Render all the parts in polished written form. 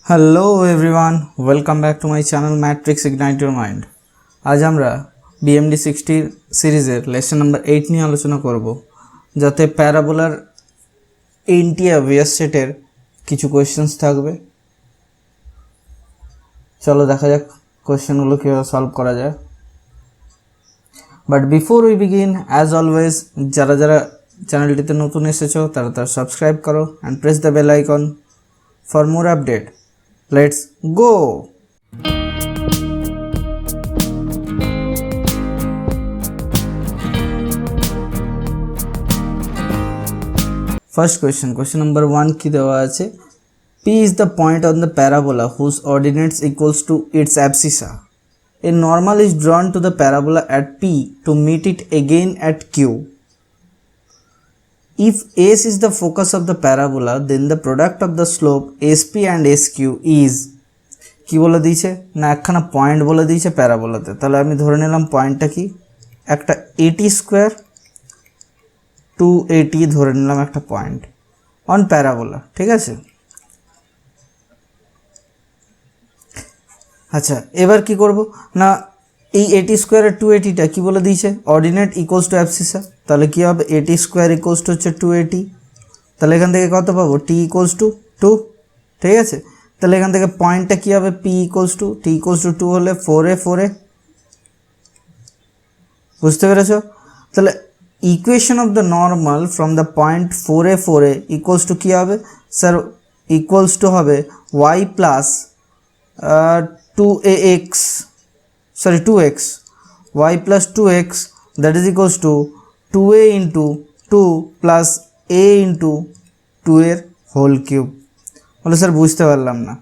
Hello everyone, welcome back to my channel matrix ignite your mind. आज আমরা BMD 60 সিরিজের lesson number 8 নিয়ে আলোচনা করব, যাতে প্যারাবোলার এন্টি-অবভিয়াস সেটের কিছু কোশ্চেন্স থাকবে। চলো দেখা যাক কোশ্চেনগুলো কিভাবে সলভ করা যায়। But before we begin, as always, যারা যারা চ্যানেলটিতে নতুন এসেছো তারা সাবস্ক্রাইব করো and press the bell icon for more update. Let's go. First question number 1 কি দেওয়া আছে, P is the point on the parabola whose ordinates equals to its abscissa. A normal is drawn to the parabola at P to meet it again at Q. If S is the focus of the parabola, then the product of the slope SP and SQ is কি বলে দিয়েছে না, একখানা point বলে দিয়েছে প্যারাবোলাতে। তাহলে আমি ধরে নিলাম পয়েন্টটা কি, একটা AT স্কোয়ার 2AT ধরে নিলাম একটা পয়েন্ট অন প্যারাবোলা, ঠিক আছে। আচ্ছা, এবার কি করব না, এই AT স্কোয়ারের 2ATটা কি বলে দিয়েছে, অর্ডিনেট ইকুয়ালস টু অ্যাবসিসা। তাহলে কি হবে, AT স্কোয়ার ইকুয়ালস টু হচ্ছে 2AT। তাহলে এখান থেকে কত পাবো, T ইকুয়ালস টু 2, ঠিক আছে। তাহলে এখান থেকে পয়েন্টটা কি হবে, P equals to T equals to 2 হলে 4A, বুঝতে পেরেছো। তাহলে equation of the normal from the point 4A equals to কী হবে স্যার, ইকুয়ালস টু হবে y plus 2x y plus 2x that is equals to 2a into 2 plus a into 2 এর whole cube. বলে sir বুঝতে পারলাম না,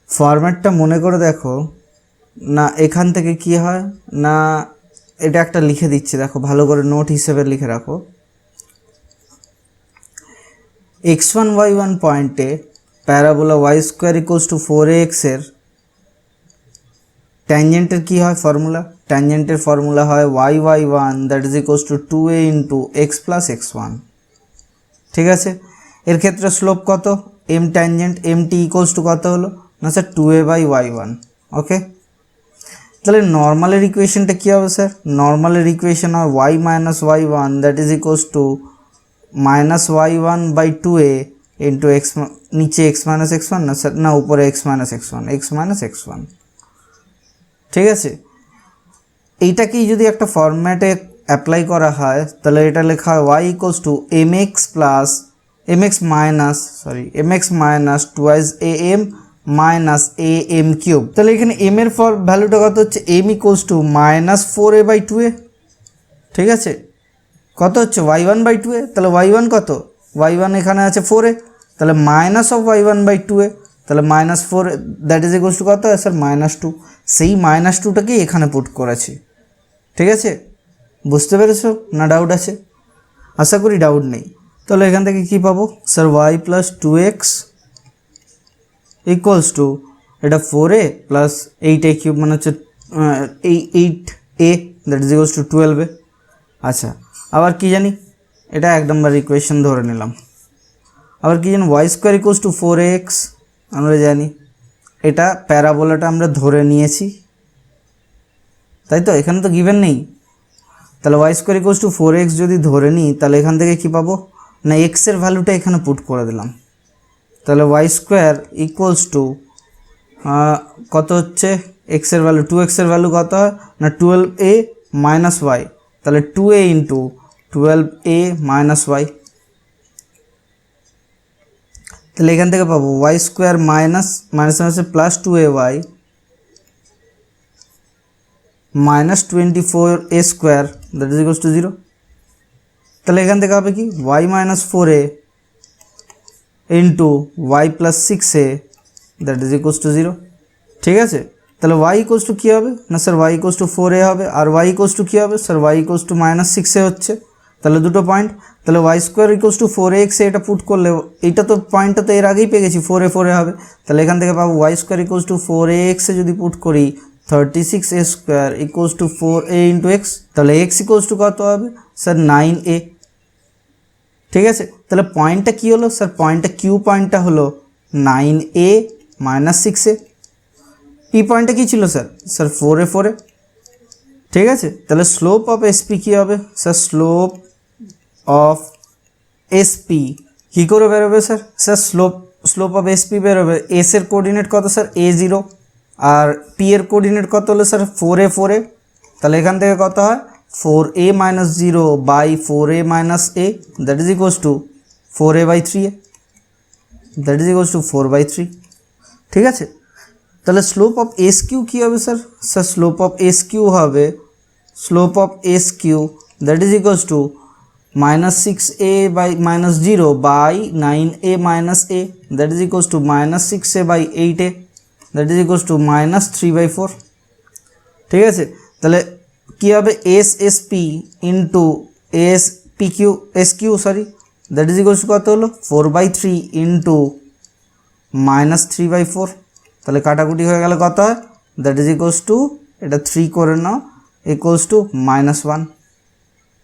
ফরম্যাটটা মনে করে দেখো না। এখান থেকে কি হয় না, এটা একটা লিখে দিচ্ছি, দেখো ভালো করে নোট হিসেবে লিখে রাখো। x1 y1 পয়েন্টে parabola y square equals to 4ax এর ট্যানজেন্টের কি হয় ফর্মুলা, ট্যানজেন্টের ফর্মুলা হয় y1 that is equals to 2a into x plus x1, ঠিক আছে। এর ক্ষেত্রে স্লোপ কত, m tangent mt equals to কত হলো না স্যার 2a/y1, ওকে। তাহলে নর্মালের ইকুয়েশনটা কী হবে স্যার, নর্মালের ইকুয়েশন হয় y minus y1 that is equals to minus y1/2a into x, নিচে x মাইনাস x1 না স্যার, না উপরে x মাইনাস x1, ঠিক আছে। এইটাকেই যদি একটা ফরম্যাটে অ্যাপ্লাই করা হয় তাহলে এটা লেখা হয় y equals to mx minus twice am minus am cube. তাহলে এখানে m এর ভ্যালুটা কত হচ্ছে, m equals to minus 4a/2a, ঠিক আছে। কত হচ্ছে y1/2a, তাহলে y1 কত, y1 এখানে আছে 4a, তাহলে মাইনাস অফ y1/2a, তাহলে minus 4 that is equals to কত স্যার -2। সেই -2টাকেই এখানে পুট করেছি, ঠিক আছে। বুঝতে পেরেছো না, ডাউট আছে? আশা করি ডাউট নেই। তাহলে এখান থেকে কি পাবো sir, y plus 2x equals to এটা 4a প্লাস 8a কিউব, মানে হচ্ছে 8a that is equals two 12a। আচ্ছা, আবার কি জানি, এটা 1 নম্বর ইকুয়েশন ধরে নিলাম। আবার কি জানি, y square equals to 4ax আমরা জানি, এটা প্যারাবোলাটা আমরা ধরে নিয়েছি, তাই তো, এখানে তো গিভেন নেই। তাহলে y square equals to 4x যদি ধরে নিই তাহলে এখান থেকে কি পাবো না, x এর ভ্যালুটা এখানে পুট করে দিলাম। তাহলে y স্কোয়ার ইকুয়ালস টু কত হচ্ছে, x এর ভ্যালু 2x এর ভ্যালু কত হয় না 12a মাইনাস y, তাহলে 2a into 12a minus y। তাহলে এখান থেকে পাবো y square minus plus 2ay minus 24a square that is equals to 0। তাহলে এখান থেকে হবে কি y minus 4a into y plus 6a that is equals to 0, ঠিক আছে। তাহলে y ইকুয়ালস টু কী হবে না sir, y equals to 4a হবে, আর y ইকুয়ালস টু কী হবে sir, y equals to minus 6a হচ্ছে। তাহলে দুটো পয়েন্ট, তাহলে y square equals to 4ax এটা পুট করলে, এইটা তো পয়েন্টটা তো এর আগেই পেয়ে গেছি, 4a হবে। তাহলে এখান থেকে পাবো y square equals to 4ax এ যদি পুট করি 36a square equals to 4a into x, তাহলে x ইকুয়ালস টু কত হবে স্যার 9a, ঠিক আছে। তাহলে পয়েন্টটা কি হলো স্যার, পয়েন্টটা কিউ পয়েন্টটা হলো 9a মাইনাস 6a। পি পয়েন্টটা কী ছিল স্যার? Sir 4a 4a। ঠিক আছে, তাহলে স্লোপ অফ এসপি কী হবে স্যার? স্লোপ অফ এসপি কী করে বেরোবে sir? Sir slope of SP বেরোবে, এস এর কোঅর্ডিনেট কত স্যার? a0, আর পি এর কোঅর্ডিনেট কত হলো স্যার? 4a 4a। তাহলে এখান থেকে কত হয়? 4a minus 0 by 4a minus a, that is equals to 4a by 3a, that is equals to 4/3। ঠিক আছে, তাহলে স্লোপ অফ এস কিউ কী হবে sir? Sir slope of S Q হবে, slope of S Q that is equals to minus 6a by minus 0 by 9a minus a, that is equals to minus 6a by 8a, that is equals to minus 3/4। ঠিক আছে, তাহলে কী হবে? S S P into S P Q S Q sorry, that is equals to কত হলো? 4/3 into minus 3/4। তাহলে কাটাকুটি হয়ে গেলে কত হয়? দ্যাট ইজ ইকুয়ালস টু, এটা 3 করে নাও, ইকুয়ালস টু -1।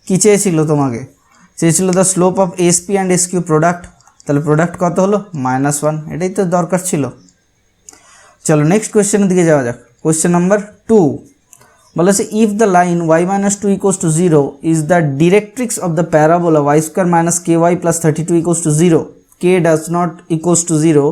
কী চেয়েছিল তোমাকে? চেয়েছিল the slope of S P and S Q product, তাহলে প্রোডাক্ট কত হলো? -1। এটাই তো দরকার ছিল। চলো নেক্সট কোয়েশ্চেনের দিকে যাওয়া যাক। কোয়েশ্চেন নাম্বার 2 বলেছে if the line y minus 2 equals to 0 is the directrix of the parabola y square minus ky plus 32 equals to 0, k does not equals to 0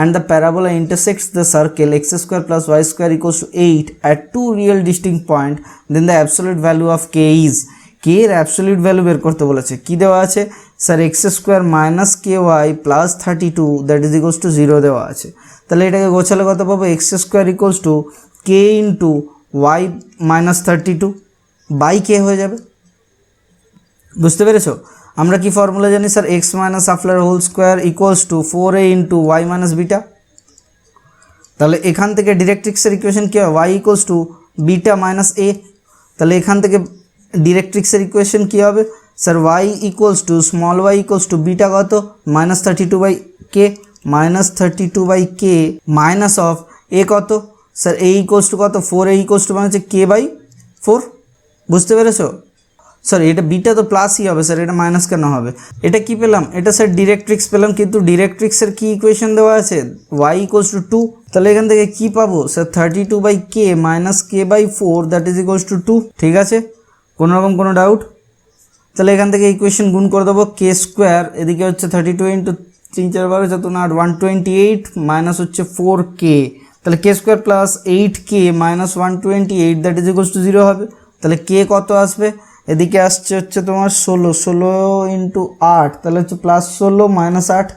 and the parabola intersects the circle x square plus y square equals to 8 at two real distinct point, then the absolute value of k is, k এর absolute value বের করতে বলেছে। কি দেওয়া আছে sir? X square minus k y plus 32 that is equals to 0 দেওয়া আছে। তাহলে এটাকে গোছালে কত পাবো? X square equals to k into Y minus 32 by k হয়ে যাবে। বুঝতে পেরেছো? আমরা কি ফর্মুলা জানি স্যার? এক্স মাইনাস আফলার whole square equals to 4a into Y minus beta. তাহলে এখান থেকে ডিরেক্ট্রিক্সের ইকুয়েশন কী হয়? Y equals to beta minus a. তাহলে এখান থেকে ডিরেক্ট্রিক্সের ইকুয়েশন কী হবে sir? Y equals to small y equals to beta কত? Minus 32/k, minus 32/k minus of a কত স্যার? এ ইকুয়ালস টু কত? 4a ইকুয়ালস টু মানে হচ্ছে k/4। বুঝতে পেরেছো? স্যার এটা বিটা তো প্লাসই হবে স্যার, এটা মাইনাস কেন হবে? এটা কি পেলাম? এটা স্যার ডিরেক্ট্রিক্স পেলাম, কিন্তু ডিরেক্ট্রিক্সের কি ইকুয়েশন দেওয়া আছে? Y equals to 2। তাহলে এখান থেকে কি পাবো sir? 32/k minus k/4 that is equals to 2। ঠিক আছে, কোনো রকম কোনো ডাউট? তাহলে এখান থেকে ইকুয়েশন গুণ করে দেবো। কে স্কোয়ার এদিকে হচ্ছে 32 ইন্টু 3 4 12 যত না 128 মাইনাস হচ্ছে 4k, তাহলে k square plus 8k minus 128 that is equals to 0 হবে। তাহলে কে কত আসবে? এদিকে আসছে হচ্ছে তোমার 16 ইন্টু 8, তাহলে হচ্ছে প্লাস 16 মাইনাস 8।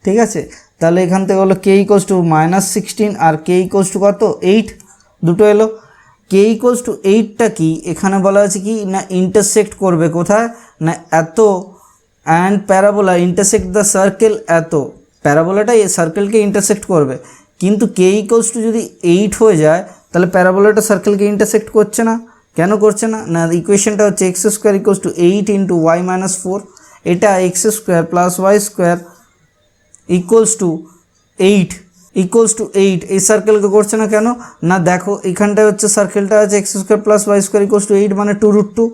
ঠিক আছে, তাহলে এখান থেকে হলো কে ইকুয়ালস টু -16 আর কে ইকুয়ালস টু কত? 8, দুটো এলো। কে ইকুয়ালস টু 8টা কি এখানে বলা আছে কি না ইন্টারসেক্ট করবে কোথায় না এত, and parabola intersect the circle এত, প্যারাবোলাটা এই সার্কেলকে ইন্টারসেক্ট করবে। কিন্তু কে ইকুয়ালস টু যদি 8 হয়ে যায় তাহলে প্যারাবোলাটা সার্কেলকে ইন্টারসেক্ট করছে না। কেন করছে না? না ইকুয়েশনটা হচ্ছে X square equals to 8 into Y minus 4, এটা X square plus Y square equals to 8 equals to 8 এই সার্কেলকে করছে না কেন? না দেখো এখানটায় হচ্ছে সার্কেলটা আছে x square plus Y square equals to 8 মানে 2√2,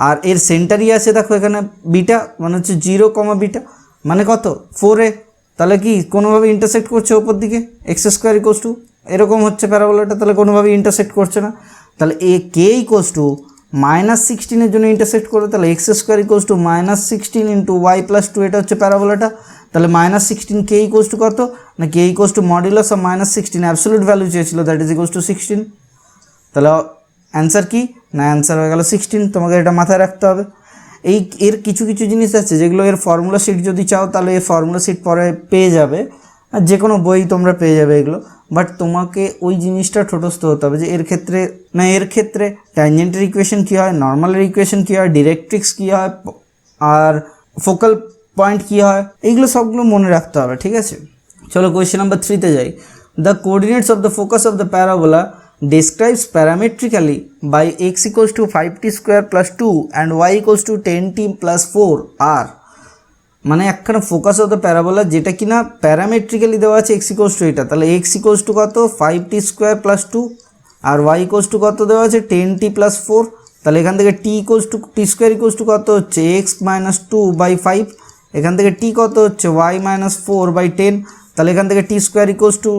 আর এর সেন্টারই আছে দেখো এখানে বিটা মানে হচ্ছে 0, বিটা মানে কত? 4a। তাহলে কি কোনোভাবে ইন্টারসেক্ট করছে ওপর দিকে এক্স স্কোয়ার ইকুয়ালস টু, এরকম হচ্ছে প্যারাবোলাটা, তাহলে কোনোভাবে ইন্টারসেক্ট করছে না। তাহলে এ কে ইকুয়ালস টু -16 জন্য ইন্টারসেক্ট করবে, তাহলে X square equals to -16 into Y plus 2, এটা হচ্ছে প্যারাবোলাটা। তাহলে -16 কে ইকুয়ালস টু কত না k equals to modulus of -16 absolute value চেয়েছিল দ্যাট ইজ ইকুয়ালস টু 16। তাহলে অ্যান্সার কি না অ্যান্সার হয়ে গেল 16। তোমাকে এটা মাথায় রাখতে হবে। এর কিছু কিছু জিনিস আছে যেগুলো এর ফর্মুলা শিট যদি চাও তাহলে এই ফর্মুলা শিট পরে পেয়ে যাবে, আর যে কোনো বই তোমরা পেয়ে যাবে এগুলো, বাট তোমাকে ওই জিনিসটা ঠোঁটস্থ হতে হবে যে এর ক্ষেত্রে ট্যানজেন্টের ইকুয়েশন কী হয়, নর্মালের ইকুয়েশন কী হয়, ডিরেক্ট্রিক্স কী হয়, আর ফোকাল পয়েন্ট কী হয়, এইগুলো সবগুলো মনে রাখতে হবে। ঠিক আছে, চলো কোয়েশ্চেন নাম্বার 3-তে যাই। The coordinates of the focus of the parabola describes parametrically by x equals to 5t square plus 2 and y equals to 10t plus 4 are, মানে একখানা ফোকাস অফ দ্য প্যারাবোলা যেটা কিনা প্যারামেট্রিক্যালি দেওয়া আছে x ইকুয়ালস টু এটা, তাহলে x equals to কত 5t square plus 2 আর y ইকুয়ালস টু কত দেওয়া আছে 10t প্লাস 4, তাহলে এখান থেকে t equals to t square equals to কত হচ্ছে x মাইনাস 2/5, এখান থেকে t কত হচ্ছে y মাইনাস 4/10, তাহলে এখান থেকে টি স্কোয়ার ইকুয়ালস টু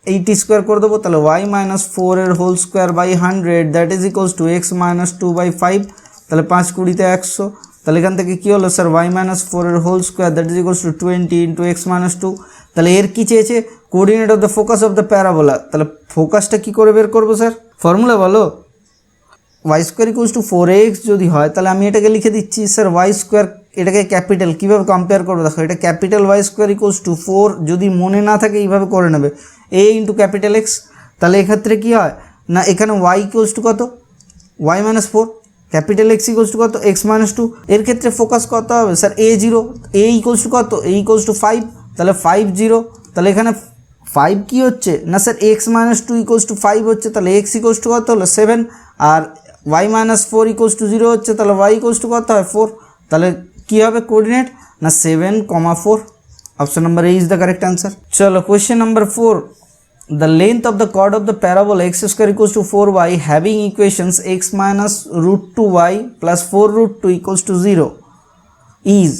এই টি স্কোয়ার করে দেবো, তাহলে ওয়াই মাইনাস 4 এর whole square by 100 that is equals to X minus 2/5, তাহলে 5 20 100। তাহলে এখান থেকে কী হলো স্যার, ওয়াই মাইনাস 4 এর whole square that is equals to 20 into x minus 2। তাহলে এর কী চেয়েছে, coordinate of the focus of the parabola. তাহলে ফোকাসটা কী করে বের করবো স্যার, ফর্মুলা বলো। Y square equals to 4x যদি হয় তাহলে আমি এটাকে লিখে দিচ্ছি স্যার ওয়াই স্কোয়ার, এটাকে ক্যাপিটাল কীভাবে কম্পেয়ার করবো দেখো, এটা capital Y square equals to 4, যদি মনে না থাকে এইভাবে করে নেবে a ইন্টু ক্যাপিটাল এক্স। তাহলে এক্ষেত্রে কী হয় না, এখানে ওয়াই ইকুয়ালস টু কত, Y minus 4, capital X equals to কত, এক্স মাইনাস 2। এর ক্ষেত্রে ফোকাস কত হবে sir, a0, a equals to কত, a ইকুয়ালস টু 5, তাহলে 5 0। তাহলে এখানে 5 কী হচ্ছে না sir, x minus 2 equals to 5 হচ্ছে, তাহলে এক্স ইকুয়ালস টু কত হলো 7, আর y মাইনাস 4 ইকুয়ালস টু 0 হচ্ছে, তাহলে y ইকুয়ালস টু কত হয় 4। তাহলে কী হবে কোঅর্ডিনেট না 7,4। Option number A is the correct answer. চলো question number 4, the length of the chord of the parabola x square equals to 4y having equations x minus √2y plus 4√2 equals to 0 is,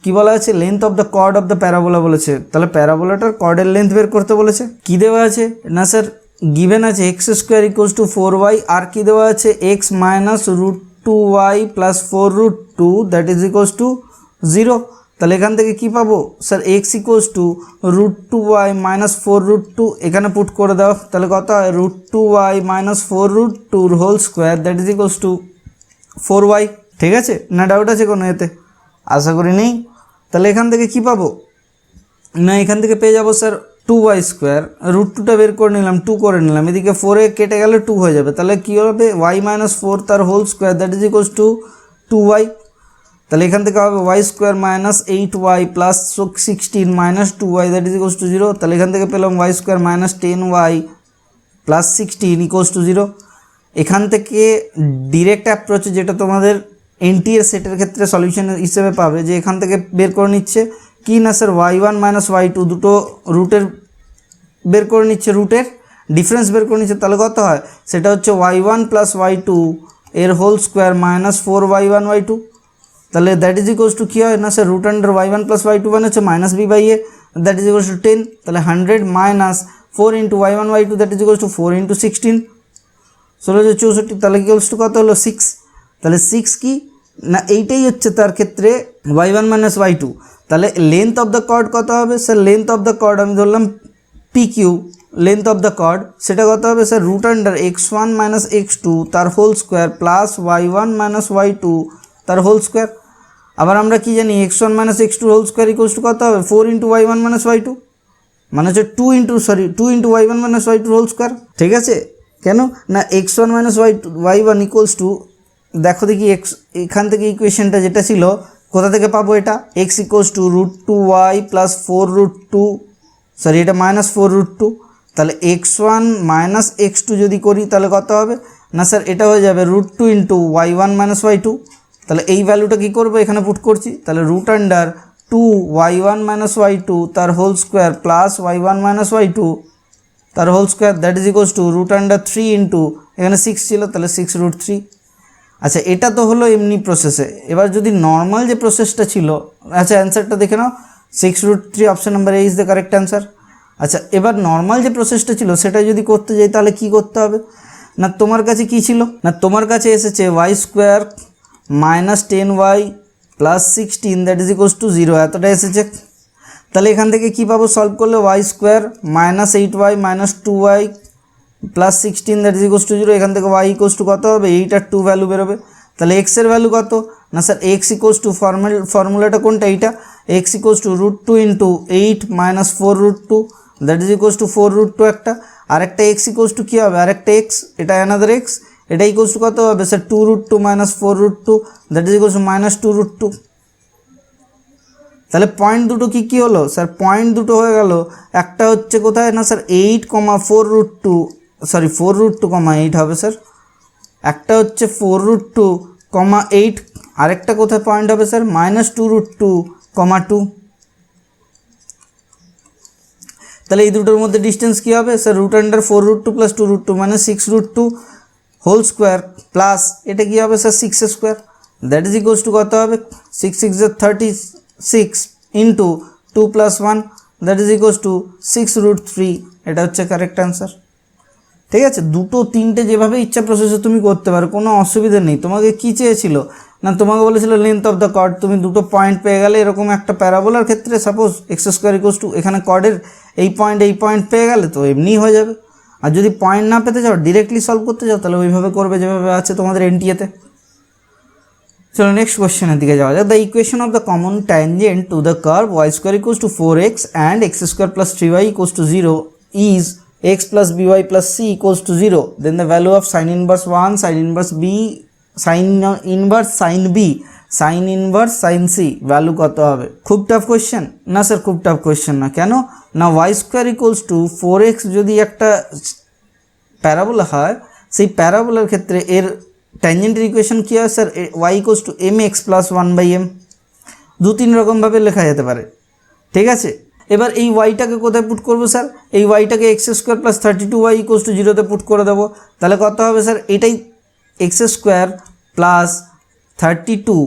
কী বলা আছে, length of the chord of the parabola বলেছে। তাহলে প্যারাবোলাটার কর্ডের length বের করতে বলেছে। কী দেওয়া আছে না স্যার, গিভেন আছে x square equals to 4y, আর কী দেওয়া আছে X minus √2y plus 4√2 that is equals to 0। তাহলে এখান থেকে কী পাবো sir, X equals to √2y minus 4√2, এখানে পুট করে দাও, তাহলে কত হয় √2y minus 4√2 whole square that is equals to 4y। ঠিক আছে, না ডাউট আছে কোনো এতে? আশা করি নেই। তাহলে এখান থেকে কী পাবো না, এখান থেকে পেয়ে যাবো স্যার 2y স্কোয়ার, √2টা বের করে নিলাম, 2 করে নিলাম, এদিকে 4 কেটে গেলে 2 হয়ে যাবে। তাহলে কী হবে y মাইনাস 4 তার whole square that is equals to 2y। তাহলে এখান থেকে হবে y square minus 8y plus 16 minus 2y that is equals to 0। তাহলে এখান থেকে পেলাম y square minus 10y plus 16 equals to 0। এখান থেকে ডিরেক্ট অ্যাপ্রোচে যেটা তোমাদের এনটিএর সেটের ক্ষেত্রে সলিউশন হিসেবে পাবে, যে এখান থেকে বের করে নিচ্ছে কি না স্যার y1 মাইনাস y2 দুটো রুটের বের করে নিচ্ছে, রুটের ডিফারেন্স বের করে নিচ্ছে। তাহলে কত হয়, সেটা হচ্ছে y1 প্লাস y2 এর whole square minus 4y1 y2। তাহলে দ্যাট ইজ ইকুয়ালস টু কী হয় না sir, root under y1 plus y2 মানে হচ্ছে minus b by a that is equals to 10। তাহলে 100 minus 4 into y1 y2 that is equals to 4 into 16 1664, তাহলে equals to কত হলো 6। তাহলে 6 কি না, এইটাই হচ্ছে তার ক্ষেত্রে y1 মাইনাস y2। তাহলে লেন্থ অফ দ্য কর্ড কত হবে sir, length of the chord আমি ধরলাম PQ, length of the chord সেটা কত হবে sir, root under x1 minus x2 তার whole square plus y1 minus y2 তার হোল স্কোয়ার। আবার আমরা কি জানি x1 minus x2 whole square equals to কত হবে 4 ইন্টু y1 মাইনাস y2, মানে হচ্ছে 2 into y1 minus y2 whole square. ঠিক আছে, কেন না x1 minus y1 equals to, দেখো দেখি এখান থেকে ইকুয়েশনটা যেটা ছিল কোথা থেকে পাবো, এটা x equals to √2y plus 4√2, sorry এটা মাইনাস 4√2। তাহলে x1 মাইনাস x2 যদি করি তাহলে কত হবে না স্যার, এটা হয়ে যাবে √2 ইন্টু y1 মাইনাস y2। তাহলে এই ভ্যালুটা কী করবো, এখানে পুট করছি, তাহলে root under 2y1 minus y2 তার whole square plus y1 minus y2 তার whole square that is equals to root under 3 into, এখানে 6 ছিল তাহলে 6√3। আচ্ছা, এটা তো হলো এমনি প্রসেসে। এবার যদি নর্মাল যে প্রসেসটা ছিল, আচ্ছা অ্যান্সারটা দেখে নাও, 6√3 option number A is the correct answer. আচ্ছা, এবার নর্মাল যে প্রসেসটা ছিল সেটা যদি করতে যাই তাহলে কি করতে হবে না, তোমার কাছে কি ছিল না, তোমার কাছে এসেছে y square minus 10y plus 16 that is equals to 0, এতটা এসেছে। তাহলে এখান থেকে কী পাবো, সলভ করলে y square minus 8y minus 2y plus 16 that is equals to 0, এখান থেকে y ইকুয়ালস টু কত হবে, 8 আর 2 ভ্যালু বেরোবে। তাহলে x এর ভ্যালু কত না স্যার, x ইকুয়ালস টু ফর্মুলাটা কোনটা, এইটা x equals to √2 into 8 minus 4√2 that is equals two 4√2 একটা, আরেকটা x ইকুয়ালস টু কী হবে, আরেকটা x, এটা অ্যানাদার x, এটা ইকুয়ালস টু কত হবে sir 2√2 minus 4√2 that is equals to minus 2√2। তাহলে পয়েন্ট দুটো কী হলো স্যার, পয়েন্ট দুটো হয়ে গেল, একটা হচ্ছে কোথায় না স্যার 8,4√2, সরি 4√2,8 হবে স্যার, একটা হচ্ছে 4√2,8, আরেকটা কোথায় পয়েন্ট হবে স্যার মাইনাস 2√2,2। তাহলে এই দুটোর মধ্যে ডিস্টেন্স কী হবে স্যার, রুট আন্ডার 4√2 প্লাস 2√2 মানে 6√2 হোল স্কোয়ার প্লাস এটা কী হবে sir 6 square that is equals to কত হবে 6 6 36 into 2 plus 1 that is equals two 6√3, এটা হচ্ছে কারেক্ট অ্যান্সার। ঠিক আছে, দুটো তিনটে যেভাবে ইচ্ছা প্রসেসে তুমি করতে পারো, কোনো অসুবিধা নেই। তোমাকে কি চেয়েছিল না, তোমাকে বলেছিল লেন্থ অফ দ্য কর্ড, তুমি দুটো পয়েন্ট পেয়ে গেলে এরকম একটা প্যারাবোলার ক্ষেত্রে সাপোজ x² ইকুয়ালস টু এখানে কর্ডের এই পয়েন্ট পেয়ে গেলে তো এমনিই হয়ে যাবে। আর যদি পয়েন্ট না পেতে চাও, ডিরেক্টলি সলভ করতে চাও, তাহলে ওইভাবে করবে যেভাবে আছে তোমাদের এনটিএতে। চলো নেক্সট কোয়েশ্চেনের দিকে যাওয়া যাক। The equation of the common tangent to the curve y² equals to 4x and x² plus 3y equals to 0 is x plus by plus c equals to 0, then the value of sin inverse 1, sin inverse b, sin inverse sin b, sin inverse sin c value কত হবে? খুব tough question না sir, খুব tough question না। কেন না, y² equals to 4x যদি একটা প্যারাবোলা হয়, সেই প্যারাবোলার ক্ষেত্রে এর ট্যানজেন্টের ইকুয়েশন কী হয় sir? y equals to mx plus 1/m। দু তিন রকমভাবে লেখা যেতে পারে। ঠিক আছে, এবার এই ওয়াইটাকে কোথায় পুট করবো স্যার? এই ওয়াইটাকে x² plus 32y equals to 0তে পুট করে দেবো। তাহলে কত হবে স্যার? এটাই x² plus 32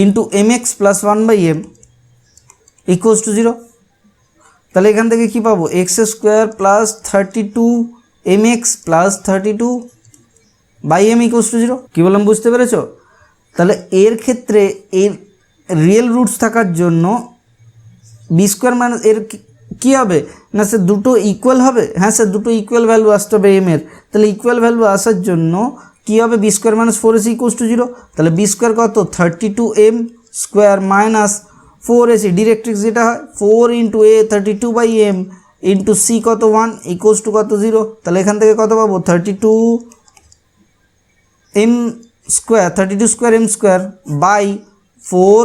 into mx plus 1/m equals to 0। তাহলে এখান থেকে কী পাবো? x² plus 32 mx plus 32/m equals to 0। কী বললাম বুঝতে পেরেছো? তাহলে এর ক্ষেত্রে এর রিয়েল রুটস থাকার জন্য b² মাইনাস এর কী হবে না স্যার, দুটো ইকুয়াল হবে। হ্যাঁ স্যার, দুটো ইকুয়াল ভ্যালু আসতে হবে এম এর। তাহলে ইকুয়াল ভ্যালু আসার জন্য কী হবে? b² minus 4ac equals to 0। তাহলে b² কত? 32m² মাইনাস 4ac, ডিরেক্ট্রিক্স যেটা হয় 4 into a 32/m into c কত 1 ইকুয়ালস টু কত 0। তাহলে এখান থেকে কত পাবো? 32 m² বাই 4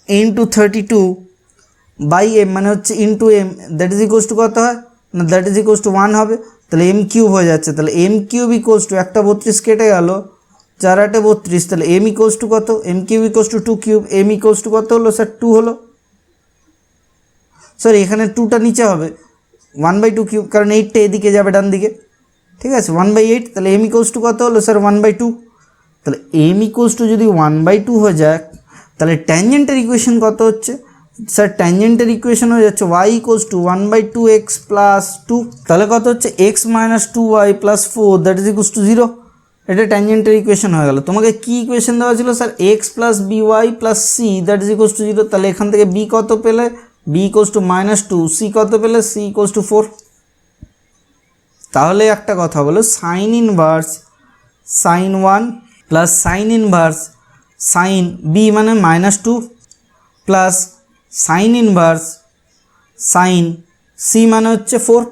ইন্টু 32/m মানে হচ্ছে into m, that is equals to কত হয় না, দ্যাট ইজ ইকুয়ালস টু 1 হবে। তাহলে m³ হয়ে যাচ্ছে। তাহলে m³ ইকুয়ালস টু একটা 32 কেটে গেল, 4 8 32, তাহলে m ইকুয়ালস টু কত? m³ equals to 2³ m equals to কত হলো স্যার? 2 হলো। সরি, এখানে 2টা নিচে হবে, 1/2³, কারণ 8টা এদিকে যাবে ডান দিকে। ঠিক আছে, 1/8। তাহলে m ইকুয়ালস টু কত হলো স্যার? 1/2। তাহলে m ইকুয়ালস টু যদি 1/2 হয়ে যায়, তাহলে ট্যানজেন্টের ইকুয়েশন কত হচ্ছে স্যার? ট্যানজেন্টের ইকুয়েশন হয়ে যাচ্ছে y equals two 1/2x plus 2। তাহলে কত হচ্ছে? x minus 2y plus 4 that is equals to 0। এটা ট্যানজেন্টের ইকুয়েশন হয়ে গেল। তোমাকে কি ইকুয়েশন দেওয়া ছিল sir? x plus by plus c that is equals to 0। তাহলে এখান থেকে b কত পেলে? b ইকুয়ালস টু -2, c কত পেলে? c equals to 4। তাহলে একটা কথা বলো, sign inverse sign 1 plus sign inverse sign b মানে -2 plus sign inverse sign c মানে হচ্ছে 4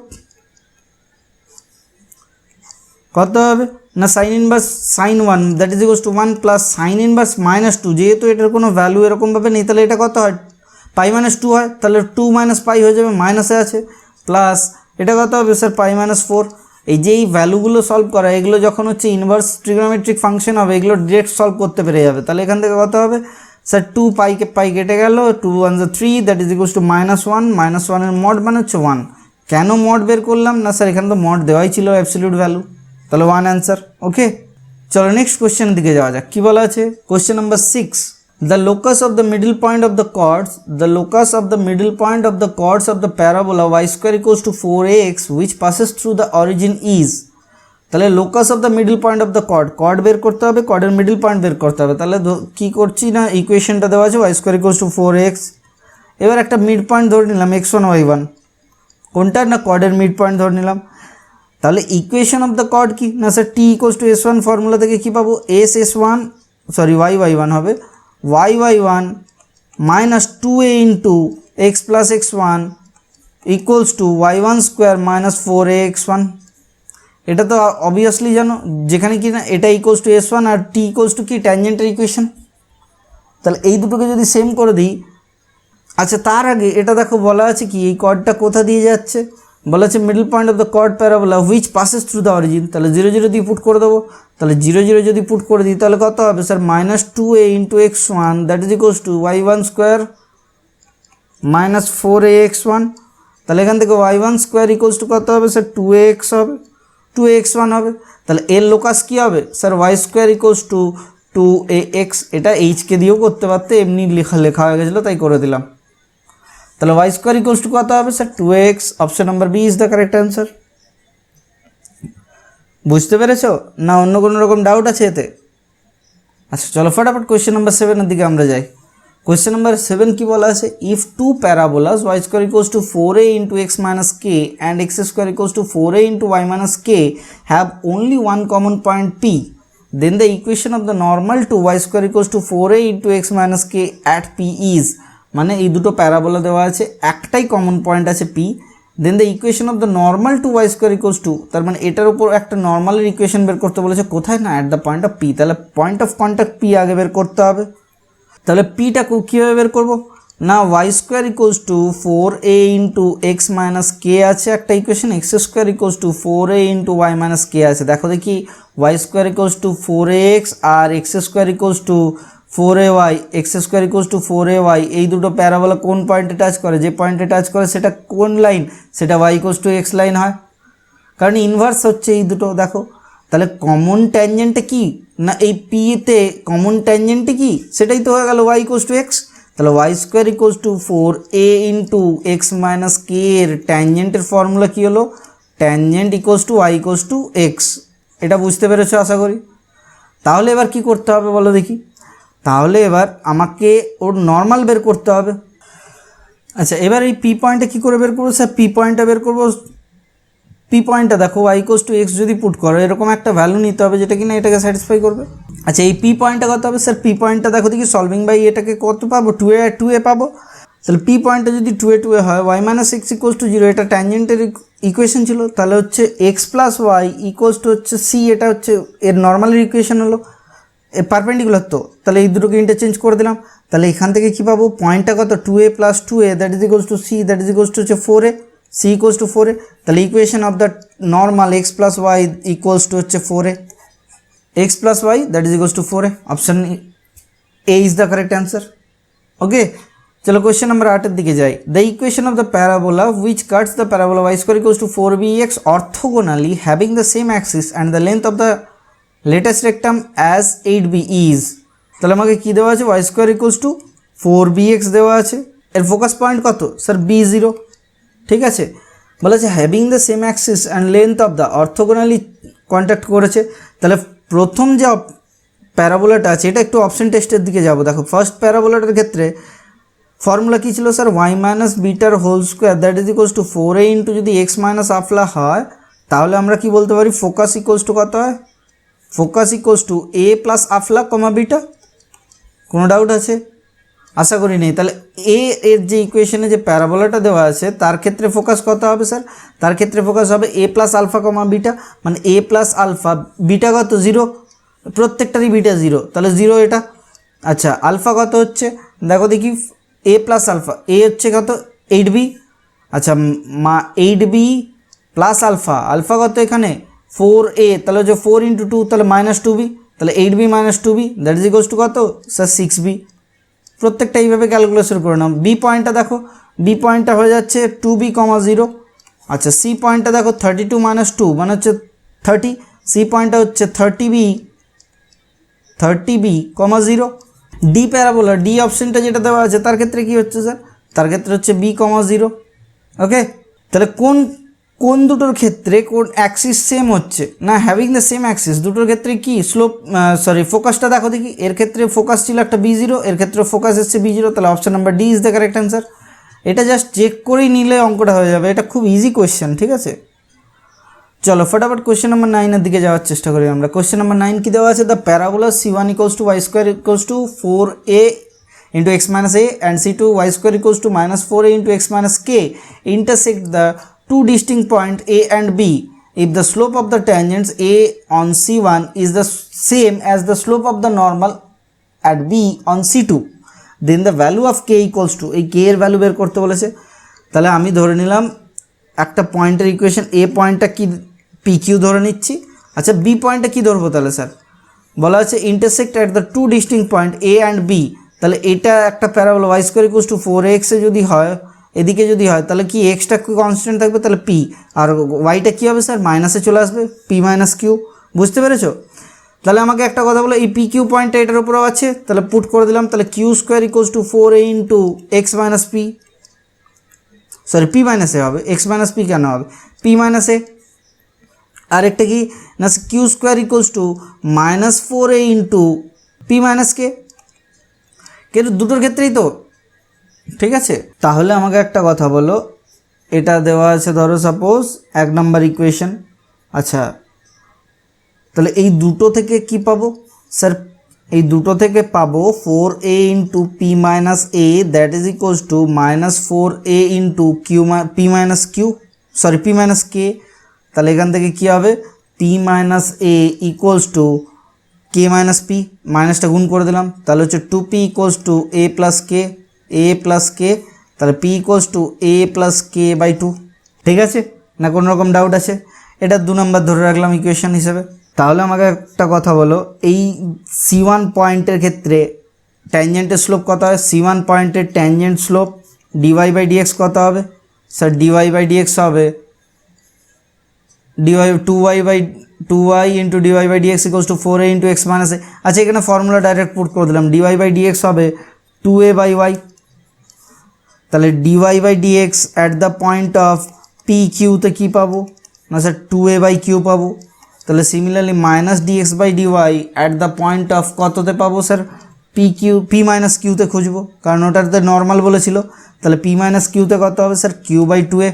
কত হবে না? Sign inverse sign 1 that is equals to 1 plus sign inverse -2, যেহেতু এটার কোনো ভ্যালু এরকমভাবে নেই, তাহলে এটা কত হয়? পাই -2 হয়। তাহলে 2 - পাই হয়ে যাবে, মাইনাসে আছে, প্লাস এটা কত হবে স্যার? পাই -4। এই যে এই ভ্যালুগুলো সলভ করা, এগুলো যখন হচ্ছে ইনভার্স ট্রিগোনোমেট্রিক ফাংশন হবে, এগুলো ডিরেক্ট সলভ করতে পেরে যাবে। তাহলে এখান থেকে কত হবে স্যার? 2 পাই কেটে গেল, 2 1 3 দ্যাট ইজ ইকুয়ালস টু -1, -1 এর মড মানে হচ্ছে 1। কেন মড বের করলাম না স্যার? এখানে তো মড দেওয়াই ছিল অ্যাবসলিউট ভ্যালু, তাহলে 1 অ্যান্সার। ওকে, চলো নেক্সট কোয়েশ্চেনের দিকে যাওয়া যাক। কী বলা আছে? Question number 6, the locus of the middle point of the chords, the locus of the middle point of the chords of the parabola y² equals to 4ax which passes through the origin is। তাহলে locus of the middle point of the chord বের করতে হবে, কর্ডের middle point বের করতে হবে। তাহলে কী করছি না, ইকুয়েশনটা দেওয়া আছে y² equals to 4x। এবার একটা মিড পয়েন্ট ধরে নিলাম x1 y1, কোনটার না কর্ডের মিড পয়েন্ট ধরে নিলাম। তাহলে ইকুয়েশন অফ দ্য কর্ড কি না sir? t equals to s1 formula থেকে কী পাবো? y1 হবে y1 minus 2a into x plus x1 equals to y1² minus 4ax1। এটা তো অবভিয়াসলি জানো, যেখানে কি না এটা ইকুয়ালস টু s1 আর t ইকুয়ালস টু কি ট্যানজেন্টের ইকুয়েশন। তাহলে এই দুটোকে যদি সেম করে দিই, আচ্ছা তার আগে এটা দেখো বলা আছে কি, এই কর্ডটা কোথা দিয়ে যাচ্ছে? বলা আছে middle point of the chord parabola which passes through the origin. তাহলে 0 0 দিয়ে পুট করে দেবো। তাহলে 0 0 যদি পুট করে দিই, তাহলে কত হবে sir? -2a into x1 that is equals to y1² minus 4ax1। তাহলে এখান থেকে y1² ইকুয়ালস টু কত হবে স্যার? 2ax হবে, 2ax1 হবে। তাহলে এর লোকাস কী হবে sir? y² equals to 2ax। এটা এইচকে দিয়েও করতে পারতে, এমনি লেখা হয়ে গেছিলো তাই করে দিলাম। তাহলে ওয়াই স্কোয়ার ইকুয়ালস টু কত হবে sir 2x, option number B is the correct answer. বুঝতে পেরেছো না অন্য কোনো রকম ডাউট আছে এতে? আচ্ছা চলো ফটাফট কোয়েশ্চেন নাম্বার 7 এর দিকে আমরা যাই। কোয়েশ্চেন নাম্বার 7 কি বলা আছে, if two parabolas y square equals to 4a into x minus k and x square equals to 4a into Y minus k have only one common point p, then the equation of the normal to y square equals to 4a into x minus k at p is, মানে এই দুটো parabola দেওয়া আছে, একটাই common point আছে p, then the equation of the normal to y square equals to, তার মানে এটার উপর একটা নর্মালের ইকুয়েশন বের করতে বলেছে, কোথায় না at the point of p, তাহলে পয়েন্ট অফ কন্ট্যাক্ট p আগে বের করতে হবে। তাহলে পিটা কীভাবে বের করবো না, y square equals to 4a into x minus k আছে একটা equation, x square equals to 4a into Y minus k আছে। দেখো দেখি y square equals to 4ax আর x square equals to 4ay, x square equals to 4ay, এই দুটো parabola কোন পয়েন্টে টাচ করে, যে পয়েন্টে টাচ করে সেটা কোন লাইন, সেটা y equals to x line হয়, কারণ ইনভার্স হচ্ছে এই দুটো। দেখো তাহলে কমন ট্যানজেন্টে কি না, এই পিতে কমন ট্যানজেন্টে কি, সেটাই তো হয়ে গেল y ইকুয়ালস টু এক্স। তাহলে y square equals to 4a into x minus k এর ট্যানজেন্টের ফর্মুলা কী হলো, tangent equals to y equals to x. এটা বুঝতে পেরেছো আশা করি। তাহলে এবার কি করতে হবে বলো দেখি, তাহলে এবার আমাকে ওর নর্মাল বের করতে হবে। আচ্ছা এবার এই পি পয়েন্টে কী করে বের করবো স্যার, পি পয়েন্টটা বের করবো, পি পয়েন্টটা দেখো ওয়াই ইকুয়ালস টু এক্স যদি পুট করো এরকম একটা ভ্যালু নিতে হবে যেটা কিনা এটাকে স্যাটিসফাই করবে। আচ্ছা এই পি পয়েন্টটা কত হবে স্যার, পি পয়েন্টটা দেখো দেখি সলভিং বাই এটাকে কত পাবো, 2a পাবো। তাহলে পি পয়েন্টটা যদি 2a হয় Y minus X equals to 0, এটা ট্যানজেন্টের ইকুয়েশন ছিল, তাহলে হচ্ছে X plus Y equals to হচ্ছে সি, এটা হচ্ছে এর নর্মালের ইকুয়েশন হলো, এর পারপেন্ডিকুলার তো, তাহলে এই দুটোকে ইন্টারচেঞ্জ করে দিলাম। তাহলে এখান থেকে কী পাবো, পয়েন্টটা কত 2a plus 2a that is equals to c, that is equals to হচ্ছে 4a, c equals to 4a, তাহলে equation of the normal x plus Y equals to হচ্ছে 4a, x plus y that is equals to 4a, option a is the correct answer. Okay চলো question number 8 এর দিকে যাই। The equation of the parabola which cuts the parabola Y square equals to 4bx অর্থোগোনালি having the same axis and the length of the latus rectum as 8b is. তাহলে আমাকে কী দেওয়া আছে, Y square equals to 4bx দেওয়া আছে, এর focus point কত sir b0, ঠিক আছে। বলেছে having the same axis and length of the, orthogonally contact করেছে। তাহলে প্রথম যে প্যারাবোলাটা আছে এটা একটু অপশন টেস্টের দিকে যাব। দেখো ফার্স্ট প্যারাবোলাটার ক্ষেত্রে ফর্মুলা কী ছিল sir, Y minus beta whole square that is equals to 4a into যদি এক্স মাইনাস আফলা হয় তাহলে আমরা কি বলতে পারি, ফোকাস ইকুয়ালস টু কত হয়, focus equals to A plus আফলা কমা বিটা। কোনো ডাউট আছে? আশা করি নেই। তাহলে এর যে ইকুয়েশনে যে প্যারাবোলাটা দেওয়া আছে তার ক্ষেত্রে ফোকাস কত হবে স্যার, তার ক্ষেত্রে ফোকাস হবে এ প্লাস আলফা কমা বিটা, মানে এ প্লাস আলফা, বিটা কত 0, প্রত্যেকটারই বিটা 0, তাহলে 0 এটা। আচ্ছা আলফা কত হচ্ছে দেখো দেখি, এ প্লাস আলফা, এ হচ্ছে কত 8b, আচ্ছা 8b প্লাস আলফা, আলফা কত এখানে 4a, তাহলে হচ্ছে 4 ইন্টু 2 তাহলে মাইনাস 2b, তাহলে 8b minus 2b that is equals to কত স্যার 6b। প্রত্যেকটা এইভাবে ক্যালকুলেশন করে নাও। বি পয়েন্টটা দেখো, বি পয়েন্টটা হয়ে যাচ্ছে 2b, 0। আচ্ছা সি পয়েন্টটা দেখো 32 মাইনাস 2 মানে হচ্ছে 30, সি পয়েন্টটা হচ্ছে 30b, 0। ডি প্যারাবোলা, ডি অপশনটা যেটা দেওয়া আছে তার ক্ষেত্রে কি হচ্ছে স্যার, তার ক্ষেত্রে হচ্ছে b, 0। ওকে তাহলে কোন কোন দুটোর ক্ষেত্রে কোন অ্যাক্সিস সেম হচ্ছে না, হ্যাভিং দ্য সেম অ্যাক্সিস, দুটোর ক্ষেত্রে কি স্লোপ ফোকাসটা দেখো দেখি, এর ক্ষেত্রে ফোকাস ছিল একটা b0, এর ক্ষেত্রে ফোকাস এসছে b0, তাহলে option number D is the correct answer. এটা জাস্ট চেক করেই নিলে অঙ্কটা হয়ে যাবে, এটা খুব ইজি কোয়েশ্চেন, ঠিক আছে। চলো ফটাফট কোয়েশ্চেন নাম্বার 9 এর দিকে যাওয়ার চেষ্টা করি আমরা। কোয়েশ্চেন নাম্বার 9 কি দেওয়া আছে, the parabola c1 equals to Y square equals to 4a into x minus a and c2 y square equals to minus 4a into x minus k intersect the two distinct points a and b if the slope of the tangents a on c1 is the same as the slope of the normal at b on c2 then the value of k equals to, এই k এর value বের করতে বলেছে। তাহলে আমি ধরে নিলাম একটা পয়েন্টের ইকুয়েশন, এ পয়েন্টটা কি পি কিউ ধরে নিচ্ছি। আচ্ছা বি পয়েন্টটা কি ধরবো তাহলে স্যার, বলা আছে intersect at the two distinct point A and B, তাহলে এটা একটা parabola Y square equals to 4x এ যদি হয়, এদিকে যদি হয় তাহলে কি এক্সটা কনস্ট্যান্ট থাকবে, তাহলে পি, আর ওয়াইটা কী হবে স্যার মাইনাসে চলে আসবে, পি মাইনাস কিউ। বুঝতে পেরেছো? তাহলে আমাকে একটা কথা বলো, এই পি কিউ পয়েন্টটা এটার উপরেও আছে, তাহলে পুট করে দিলাম, তাহলে q square equals to 4a into x minus p, sorry p minus a হবে, এক্স মাইনাস পি কেন হবে, পি মাইনাস এ। আর একটা কি না q square equals to -4a into p minus k, কিন্তু দুটোর ক্ষেত্রেই তো, ঠিক আছে। তাহলে আমাকে একটা কথা বলো, এটা দেওয়া আছে ধরো সাপোজ 1 নম্বর ইকুয়েশন, আচ্ছা তাহলে এই দুটো থেকে কি পাবো স্যার, এই দুটো থেকে পাবো 4a into p minus a that is equals to -4a into q p minus q sorry p minus k. তাহলে এখান থেকে কি হবে, p minus a equals to k minus p, মাইনাসটা গুণ করে দিলাম, তাহলে হচ্ছে 2p equals to A plus k, তাহলে p equals to A plus k by 2। ঠিক আছে না, কোনো রকম ডাউট আছে? এটা 2 নম্বর ধরে রাখলাম ইকুয়েশন হিসেবে। তাহলে আমাকে একটা কথা বলো, এই C1 পয়েন্টের ক্ষেত্রে ট্যানজেন্টের স্লোপ কত হয়, C1 পয়েন্টের tangent slope dy by d x কত হবে স্যার, dy বাই ডিএক্স হবে dy 2y into dy by d x equals to 4a into x minus a. আচ্ছা এখানে ফর্মুলা ডাইরেক্ট পুট করে দিলাম, dy বাই ডিএক্স হবে 2a বাই y, তাহলে dy by d x at the point of p কিউতে কী পাবো না স্যার 2a বাই কিউ পাবো। তাহলে similarly minus d x by d y at the point of কততে পাবো স্যার, পি মাইনাস কিউতে খুঁজবো, কারণ ওটাতে নর্মাল বলেছিল। তাহলে পি মাইনাস কিউতে কত হবে স্যার, কিউ বাই 2a।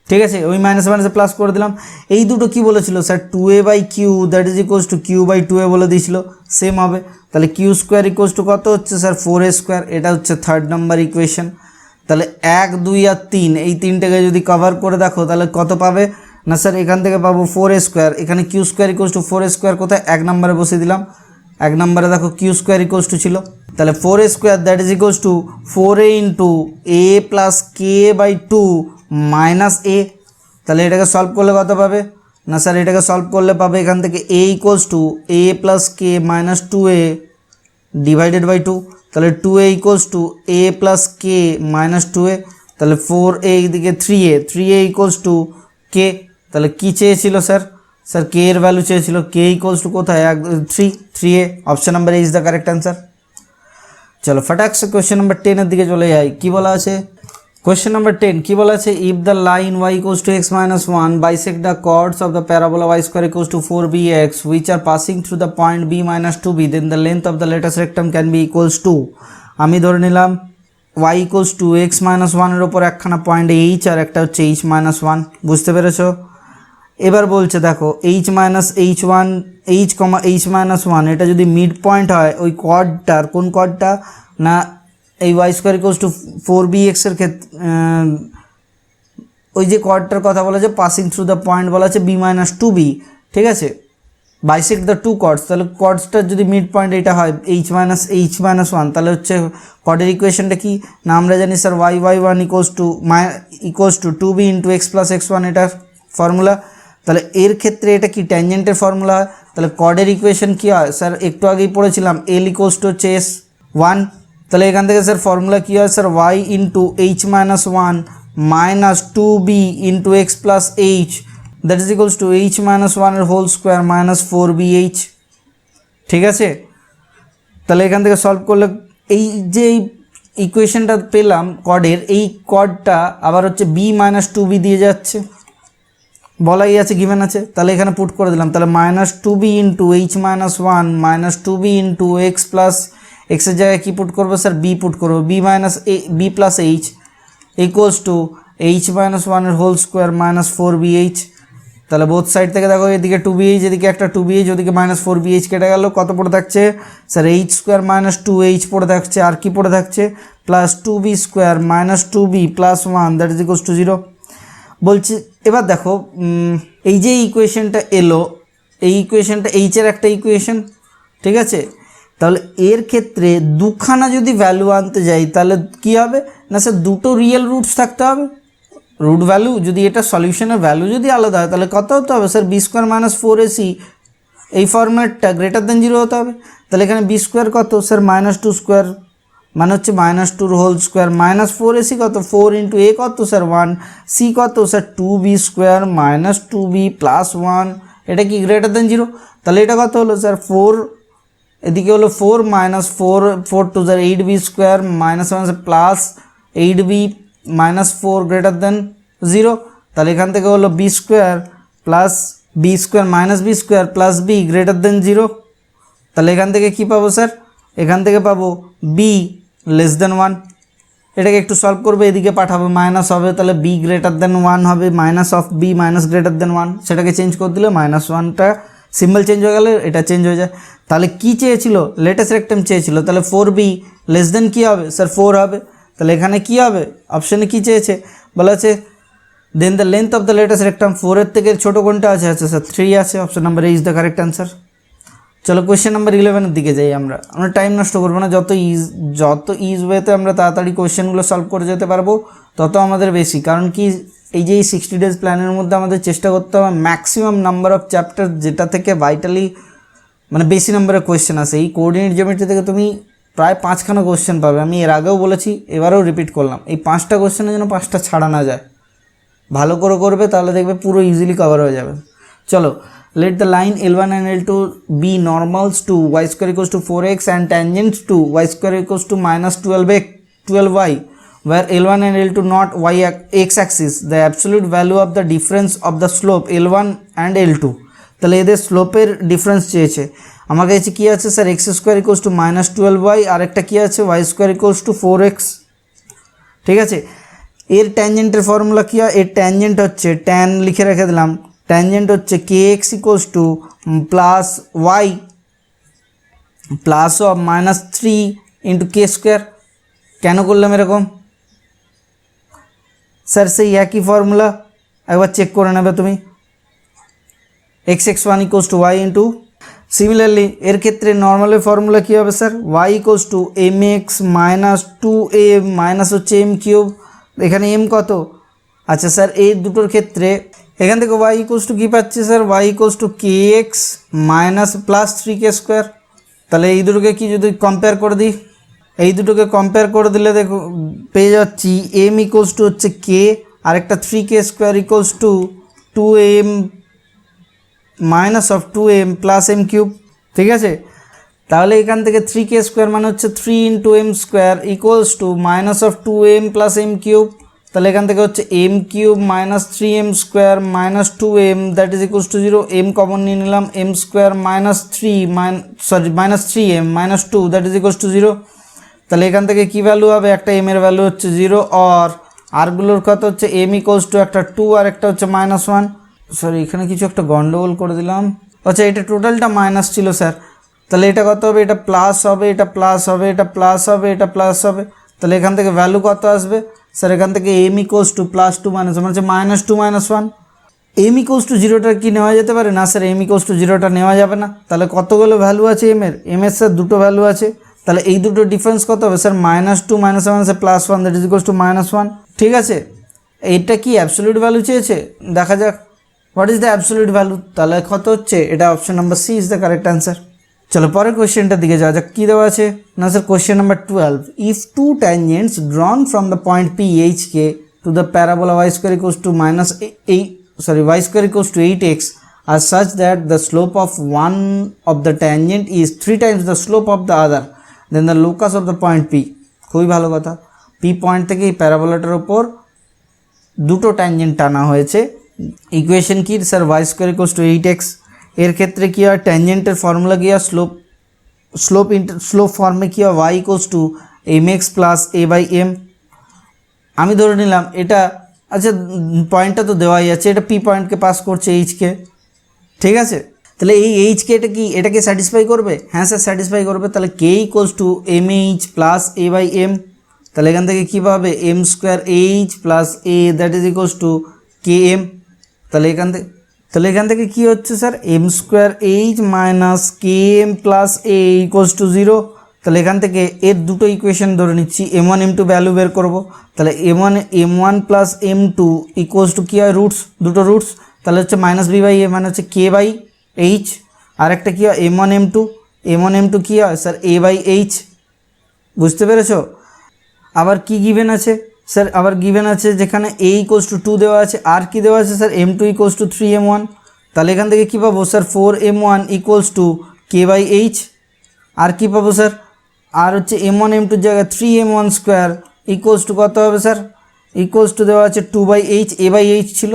ঠিক আছে, ওই মাইনাস মাইনাসে প্লাস করে দিলাম। এই দুটো কি বলেছিল sir, 2a by Q that is equals to Q by 2a বলে দিয়েছিল, সেম হবে। তাহলে কিউ স্কোয়ার ইকুয়ালস টু কত হচ্ছে স্যার, 4a স্কোয়ার। এটা হচ্ছে 3rd নম্বর ইকুয়েশন। তাহলে 1, 2 আর 3 এই তিনটাকে যদি কভার করে দেখো তাহলে কত পাবে না স্যার, এখান থেকে পাবো 4a স্কোয়ার, এখানে Q square equals to 4a square কোথায় 1 নম্বরে বসিয়ে দিলাম, 1 নম্বরে দেখো কিউ স্কোয়ার ইকুয়ালস টু ছিল, তাহলে 4a square that is equals to 4a into a plus k by 2 minus a. তাহলে এটাকে সলভ করলে কত পাবে না স্যার, এটাকে সলভ করলে পাবে এখান থেকে a equals to A plus K minus 2a divided by 2। তাহলে 2a equals to A plus K minus 2a, তাহলে 4a এইদিকে 3a ইকুয়ালস টু কে। তাহলে কী চেয়েছিল স্যার, কে এর ভ্যালু চেয়েছিল, কে ইকুয়ালস টু কোথায় 3a, option number A is the correct answer. চলো ফটাক সে question number 10 এর দিকে চলে যাই। কি বলা আছে কোয়েশ্চেন নাম্বার 10, কি বলা আছে, if the line y equals two x minus 1 bisect the chords of the parabola y square equals to 4bx which are passing through the point b minus 2b then the length of the lattice rectum can be equals to, আমি ধরে নিলাম y equals two x minus 1 এর ওপর একখানা point h আর একটা হচ্ছে h minus 1, বুঝতে পেরেছো? এবার বলছে দেখো h মাইনাস h1 h কমা h মাইনাস 1 এটা যদি মিড পয়েন্ট হয় ওই কর্ডটার, কোন কর্ডটা না এই y square equals to 4bx এর ক্ষেত্রে ওই যে কর্ডটার কথা বলা আছে পাসিং থ্রু দ্য পয়েন্ট বলা আছে b মাইনাস 2b, ঠিক আছে, বাইসেক্ট দ্য টু কর্ডস। তাহলে কর্ডসটার যদি মিড পয়েন্ট এটা হয় h মাইনাস 1, তাহলে হচ্ছে কর্ডের ইকুয়েশনটা কি না আমরা জানি sir y1 equals to 2b into x plus x1, এটার ফর্মুলা। তাহলে এর ক্ষেত্রে এটা কি ট্যানজেন্টের ফর্মুলা হয়, তাহলে কর্ডের ইকুয়েশন কি হয় স্যার, একটু আগেই পড়েছিলাম l ইকুয়ালস টু হচ্ছে s1। তাহলে এখান থেকে স্যার ফর্মুলা কী হয় sir, y into h minus 1 minus 2b into x plus h that is equals two h minus 1 এর হোল স্কোয়ার মাইনাস 4bh। ঠিক আছে, তাহলে এখান থেকে সলভ করলে এই যে ইকুয়েশনটা পেলাম কর্ডের, এই কর্ডটা আবার হচ্ছে b মাইনাস 2b দিয়ে যাচ্ছে, বলাই আছে গিভেন আছে। তাহলে এখানে পুট করে দিলাম, তাহলে minus 2b into h minus 1 minus 2b into x plus এক্সের জায়গায় কী পুট করবো স্যার, b পুট করবো, b minus b plus h equals to h minus 1 এর হোল স্কোয়ার মাইনাস 4bh। তাহলে বোথ সাইড থেকে দেখো এদিকে 2bh এদিকে একটা 2bh ওদিকে মাইনাস 4bh কেটে গেল, কত পড়ে থাকছে sir h square minus 2h পড়ে থাকছে, আর কি পড়ে থাকছে plus 2b square minus 2b plus 1 that is equals to 0। বলছি এবার দেখো এই যে ইকুয়েশনটা এলো, এই ইকুয়েশনটা h এর একটা ইকুয়েশন, ঠিক আছে। তাহলে এর ক্ষেত্রে দুখানা যদি ভ্যালু আনতে যাই তাহলে কি হবে না স্যার, দুটো রিয়েল রুটস থাকতে হবে, রুট ভ্যালু যদি এটা সলিউশনের ভ্যালু যদি আলাদা হয় তাহলে কত হতে হবে sir, B square minus 4ac এই ফর্ম্যাটটা গ্রেটার দেন 0 হতে হবে। তাহলে এখানে বি স্কোয়ার কত স্যার, মাইনাস 2 স্কোয়ার মানে হচ্ছে minus 2 whole square minus 4ac কত 4 ইন্টু এ কত স্যার 1, সি কত sir 2b square minus 2b plus 1, এটা কি গ্রেটার দেন 0। তাহলে এটা কত হলো স্যার 4, এদিকে হলো 4 minus 4 4 two sir 8b square minus 1 plus 8b -4 greater than 0, তাহলে এখান থেকে হলো B square plus B square minus B square plus B greater than 0, তাহলে এখান থেকে কি পাবো স্যার, এখান থেকে পাবো বি লেস দেন 1। এটাকে একটু সলভ করবে, এদিকে পাঠাবো মাইনাস হবে, তাহলে বি গ্রেটার দেন 1 হবে, minus of B minus greater than 1, সেটাকে চেঞ্জ করে দিলে -1টা সিম্বল চেঞ্জ হয়ে গেলে এটা চেঞ্জ হয়ে যায়। তাহলে কি চেয়েছিল, লেটেস্ট রেক্টাম চেয়েছিল, তাহলে 4b লেস দেন কী হবে স্যার 4 হবে, তাহলে এখানে কি হবে, অপশানে কি চেয়েছে, বলা আছে then the length of the latus rectum, 4-এর থেকে ছোটো কোনটা আছে, আচ্ছা স্যার 3 আছে, option number A is the correct answer. চলো কোয়েশ্চেন নাম্বার 11-এর দিকে যাই। আমরা টাইম নষ্ট করবো না, যত ইজ ওয়েতে আমরা তাড়াতাড়ি কোয়েশ্চেনগুলো সলভ করে যেতে পারবো তত আমাদের বেশি, কারণ কি এই যে এই 60 ডেজ প্ল্যানের মধ্যে আমাদের চেষ্টা করতে হবে ম্যাক্সিমাম নাম্বার অফ চ্যাপ্টার যেটা থেকে ভাইটালি মানে বেশি নাম্বারের কোয়েশ্চেন আসে। এই কোঅর্ডিনেট জিওমেট্রি থেকে তুমি প্রায় 5খানা কোয়েশ্চেন পাবে, আমি এর আগেও বলেছি এবারেও রিপিট করলাম, এই 5টা কোয়েশ্চেনের জন্য 5টা ছাড়া না যায়, ভালো করে করবে তাহলে দেখবে পুরো ইজিলি কভার হয়ে যাবে। চলো, let the line L1 and L2 be normals to y square equals to 4x and tangents to y square equals to minus 12y, where L1 and L2 not x axis, the absolute value of the difference of the slope L1 and L2, তাহলে এদের স্লোপের difference চেয়েছে। আমার কাছে কী আছে sir, x square equals two -12y, আর একটা কী আছে y square equals to 4x, ঠিক আছে। এর ট্যানজেন্টের ফর্মুলা কী হয়, এর ট্যানজেন্ট হচ্ছে ট্যান লিখে রেখে দিলাম, ট্যানজেন্ট হচ্ছে kx equals to plus y plus of -3 into k square. কেন করলাম এরকম স্যার, সেই একই ফর্মুলা একবার চেক করে নেবে তুমি, x(1) equals to y into, similarly এর ক্ষেত্রে নর্মালের ফর্মুলা কী হবে sir, y equals to mx minus 2m minus হচ্ছে m কিউব, এখানে m কত, আচ্ছা স্যার এই দুটোর ক্ষেত্রে এখান থেকে y ইকুয়ালস টু কী পাচ্ছি sir, y equals two kx minus plus 3k square. তাহলে এই দুটোকে কি যদি কম্পেয়ার করে দিই, এই দুটোকে কম্পেয়ার করে দিলে দেখো পেয়ে যাচ্ছি m ইকুয়ালস টু হচ্ছে k, আর একটা 3k square equals two 2m minus of 2m plus m cube, ঠিক আছে। তাহলে এখান থেকে 3k স্কোয়ার মানে হচ্ছে 3 into m square equals to minus of 2m plus m cube, তাহলে এখান থেকে হচ্ছে m cube minus 3m square minus 2m that is equals to 0, m common নিয়ে নিলাম, m square minus 3m minus 2 that is equals to 0, তাহলে এখান থেকে কী value হবে, একটা m এর ভ্যালু হচ্ছে 0, আর আরগুলোর কত হচ্ছে m ইকুয়ালস টু একটা 2 আর একটা হচ্ছে -1, সরি এখানে কিছু একটা গন্ডগোল করে দিলাম, আচ্ছা এটা টোটালটা মাইনাস ছিল স্যার, তাহলে এটা কত হবে, এটা প্লাস হবে, এটা প্লাস হবে, এটা প্লাস হবে, এটা প্লাস হবে, তাহলে এখান থেকে ভ্যালু কত আসবে স্যার, এখান থেকে m equals to plus 2 minus মানে হচ্ছে -2 -1, m ইকুয়ালস টু 0টা কি নেওয়া যেতে পারে না স্যার, m ইকুয়ালস টু 0টা নেওয়া যাবে না, তাহলে কতগুলো ভ্যালু আছে m এর স্যার দুটো ভ্যালু আছে, তাহলে এই দুটো ডিফারেন্স কত হবে sir, -2 -1 sir +1 that is equals to -1, ঠিক আছে। এইটা কি অ্যাবসলিউট ভ্যালু চেয়েছে, দেখা যাক what is the absolute value, তাহলে কত হচ্ছে, এটা option number C is the correct answer. চলো পরের কোয়েশ্চেনটার দিকে যাওয়া যাক, কী দেওয়া আছে না sir, question number 12, if two tangents drawn from the point P H K to the parabola y square equals to y square equals to 8x আর such that the slope of one of the tangent is 3 times the slope of the other, then the locus of the point P, খুবই ভালো কথা, P point থেকে এই প্যারাবোলাটার ওপর দুটো tangent টানা হয়েছে, ইকুয়েশন কি sir, y square equals to 8x, এর ক্ষেত্রে কী হয় ট্যানজেন্টের ফর্মুলা কী হয়, স্লোপ ফর্মে কী হয়, y equals to mx plus a/m, আমি ধরে নিলাম এটা, আচ্ছা পয়েন্টটা তো দেওয়াই আছে, এটা পি পয়েন্টকে পাস করছে এইচকে, ঠিক আছে, তাহলে এই এইচকে এটাকে স্যাটিসফাই করবে, হ্যাঁ স্যার স্যাটিসফাই করবে, তাহলে k equals to mh plus a/m, তাহলে এখান থেকে কী পাবে, m square h plus a that is equals to km, তাহলে এখান থেকে কী হচ্ছে sir, m square h minus km plus a equals to 0, তাহলে এখান থেকে এর দুটো ইকুয়েশন ধরে নিচ্ছি, m1 m2 ভ্যালু বের করব, তাহলে m1 plus m2 equals to কী হয়, রুটস, দুটো রুটস, তাহলে হচ্ছে -b/a মানে হচ্ছে k/h, আর একটা কী হয় m1 m2 কী হয় স্যার a/h, বুঝতে পেরেছো। আবার কি গিভেন আছে স্যার, আবার গিভেন আছে যেখানে a ইকুয়ালস টু 2 দেওয়া আছে, আর কি দেওয়া আছে sir m2 equals to 3m1, তাহলে এখান থেকে কী পাবো sir 4m1 equals to k/h, আর কি পাবো স্যার, আর হচ্ছে m1 m2 জায়গায় 3m1 স্কোয়ার ইকুয়ালস টু কত হবে স্যার, ইকুয়ালস টু দেওয়া আছে 2/h, a/h ছিল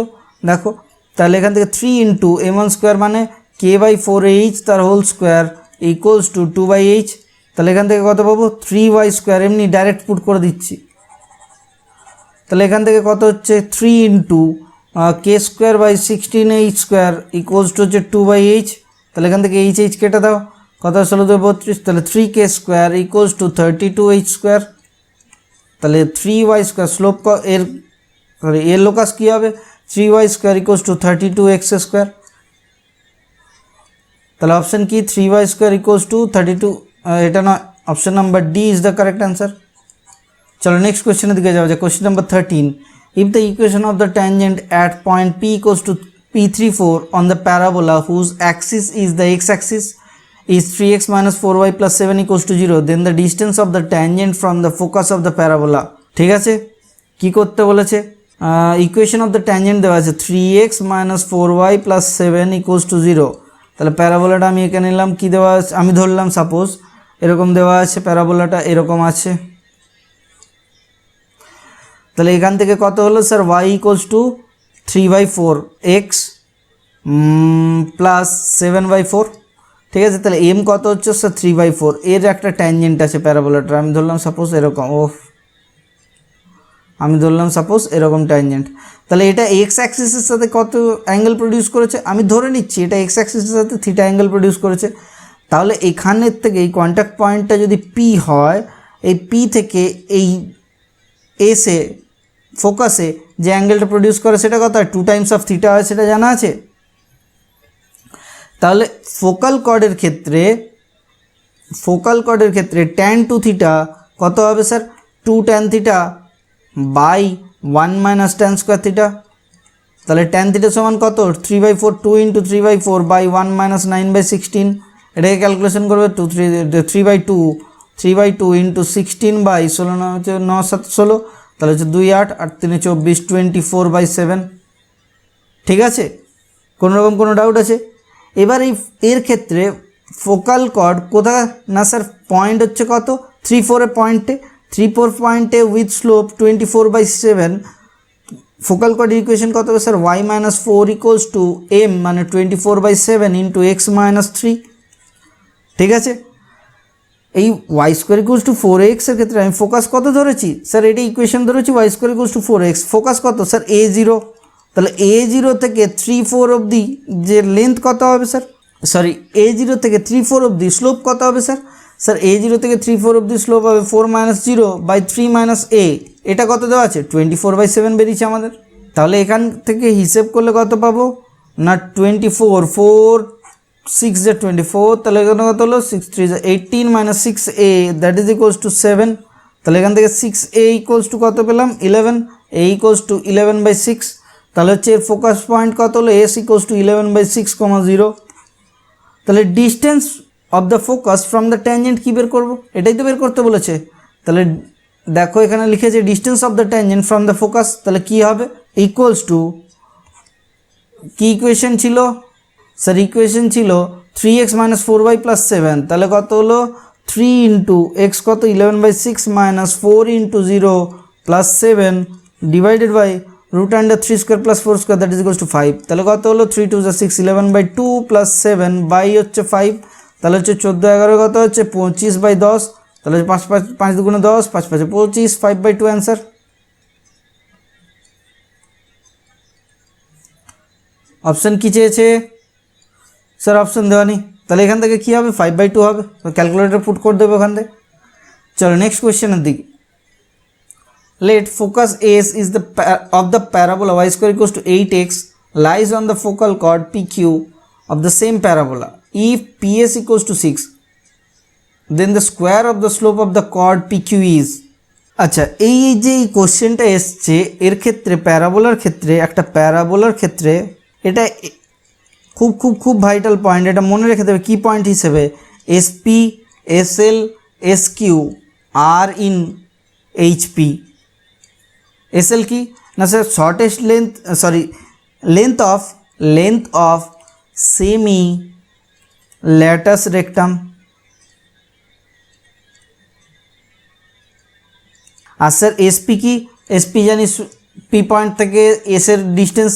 দেখো, তাহলে এখান থেকে 3 ইন্টু m1 স্কোয়ার মানে k/4h তার whole square equals two 2/h, তাহলে এখান থেকে কত পাবো 3y স্কোয়ার, এমনি ডাইরেক্ট পুট করে দিচ্ছি। তাহলে এখান থেকে কত হচ্ছে 3 into k²/16h square equals to হচ্ছে 2/h, তাহলে এখান থেকে h কেটে দাও, কত 16×32, তাহলে 3k square equals two 32h square, তাহলে 3y স্কোয়ার স্লোপ এর লোকাস কী হবে 3y square equals to 32x square, তাহলে অপশান কি 3y স্কোয়ার ইকুয়ালস টু 32, এটা না, option number D is the correct answer. চলো নেক্সট কোয়েশ্চেনের দিকে যাওয়া যায়। Question number 13, if the equation of the tangent at point p equals to p34 on the parabola whose axis is the x axis is 3x minus 4y plus 7 equals to 0, then the distance of the tangent from the focus of the parabola। ঠিক আছে, কি করতে বলেছে, equation of the tangent দেওয়া আছে 3x minus 4y plus 7 equals to 0, তাহলে প্যারাবোলাটা আমি এখানে নিলাম, কি দেওয়া আছে আমি ধরলাম সাপোজ এরকম দেওয়া আছে, প্যারাবোলাটা এরকম আছে, তাহলে এখান থেকে কত হলো sir y equals two 3/4 x plus 7/4, ঠিক আছে, তাহলে m কত হচ্ছে স্যার 3/4, এর একটা ট্যানজেন্ট আছে প্যারাবোলাটার, আমি ধরলাম সাপোজ এরকম, আমি ধরলাম সাপোজ এরকম ট্যানজেন্ট, তাহলে এটা এক্স অ্যাক্সিসের সাথে কত অ্যাঙ্গেল প্রডিউস করেছে, আমি ধরে নিচ্ছি এটা এক্স অ্যাক্সিসের সাথে থিটা অ্যাঙ্গেল প্রডিউস করেছে, তাহলে এখানের থেকে এই কন্ট্যাক্ট পয়েন্টটা যদি পি হয়, এই পি থেকে এই এসে ফোকাসে যে অ্যাঙ্গেলটা প্রডিউস করে সেটা কত হয় 2 টাইমস অফ থিটা হয়, সেটা জানা আছে। তাহলে ফোকাল কর্ডের ক্ষেত্রে ট্যান টু থিটা কত হবে sir 2 tan theta by 1 minus tan square theta, তাহলে ট্যান থিটা সমান কত 3/4, 2 ইন্টু 3/4 বাই 1 মাইনাস 9/16, এটাকে ক্যালকুলেশন করবে 3/2 ইন্টু 16 বাই 16 না হচ্ছে 9 7 16, তাহলে হচ্ছে 2 8 8 3 24 24/7, ঠিক আছে, কোনো রকম কোনো ডাউট আছে? এবার এর ক্ষেত্রে ফোকাল কর্ড কোথায় না স্যার পয়েন্ট হচ্ছে কত 3 4 পয়েন্টে with slope 24/7, focal chord equation কত হবে sir y minus 4 equals to m মানে 24/7 ইন্টু x মাইনাস 3, ঠিক আছে, এই y square equals to 4x এর ক্ষেত্রে আমি ফোকাস কত ধরেছি স্যার, এটা ইকুয়েশন ধরেছি y square equals to 4x, focus কত স্যার a0, তাহলে a0 থেকে 3 4 অবধি যে লেন্থ কত হবে স্যার, সরি a0 থেকে 3 4 অবধি স্লোপ কত হবে স্যার, স্যার a0 থেকে 3 4 অবধি স্লোপ হবে 4 মাইনাস 0 বাই 3 মাইনাস a, এটা কত দেওয়া আছে 24/7 বেরিয়েছে আমাদের, তাহলে এখান থেকে হিসেব করলে কত পাবো না 24 4 6 যে 24, তাহলে এখানে কত হলো 6 3 18 minus 6a that is equals two 7, তাহলে এখান থেকে 6a ইকুয়ালস টু কত পেলাম 11, a ইকুয়ালস টু 11/6, তাহলে হচ্ছে এর ফোকাস পয়েন্ট কত হলো s ইকুয়ালস টু 11/6, 0, তাহলে distance of the focus from the tangent কী বের করবো, এটাই তো বের করতে বলেছে, তাহলে দেখো এখানে লিখেছে distance of the tangent from the focus, তাহলে কী হবে ইকুয়ালস টু কি ইকুয়েশন ছিল স্যার, ইকুয়েশন ছিল 3x মাইনাস 4y প্লাস 7, তাহলে কত হলো 3 ইন্টু এক্স কত 11/6 minus 4 into 0 plus 7 divided by root under 3 square plus 4 square that is equals to 5, তাহলে কত হলো 3 2 6 11/2 প্লাস 7 বাই হচ্ছে 5, তাহলে হচ্ছে 14 11 কত হচ্ছে 25/10, তাহলে 5 5 5 দুগুণে 10 5 5 25 5/2 অ্যান্সার। অপশান কী চেয়েছে স্যার, অপশান দেওয়া নেই, তাহলে এখান থেকে কী হবে 5/2 হবে, ক্যালকুলেটর পুট করে দেবো ওখান থেকে। চলো নেক্সট কোয়েশ্চেনের দিকে, let focus S is the of the parabola y square equals to 8x lies on the focal chord PQ of the same parabola. If PS equals to 6, then the square of the slope of the chord PQ is, আচ্ছা এই যে এই কোশ্চেনটা এসছে এর ক্ষেত্রে প্যারাবোলার ক্ষেত্রে এটা খুব খুব খুব ভাইটাল পয়েন্ট, এটা মনে রেখে দেবে কী পয়েন্ট হিসেবে SP SL SQ R in HP, SL কি না sir shortest length, sorry length of semi latus rectum, আর স্যার এসপি কি এসপি জানি পি পয়েন্ট থেকে এস এর ডিস্টেন্স।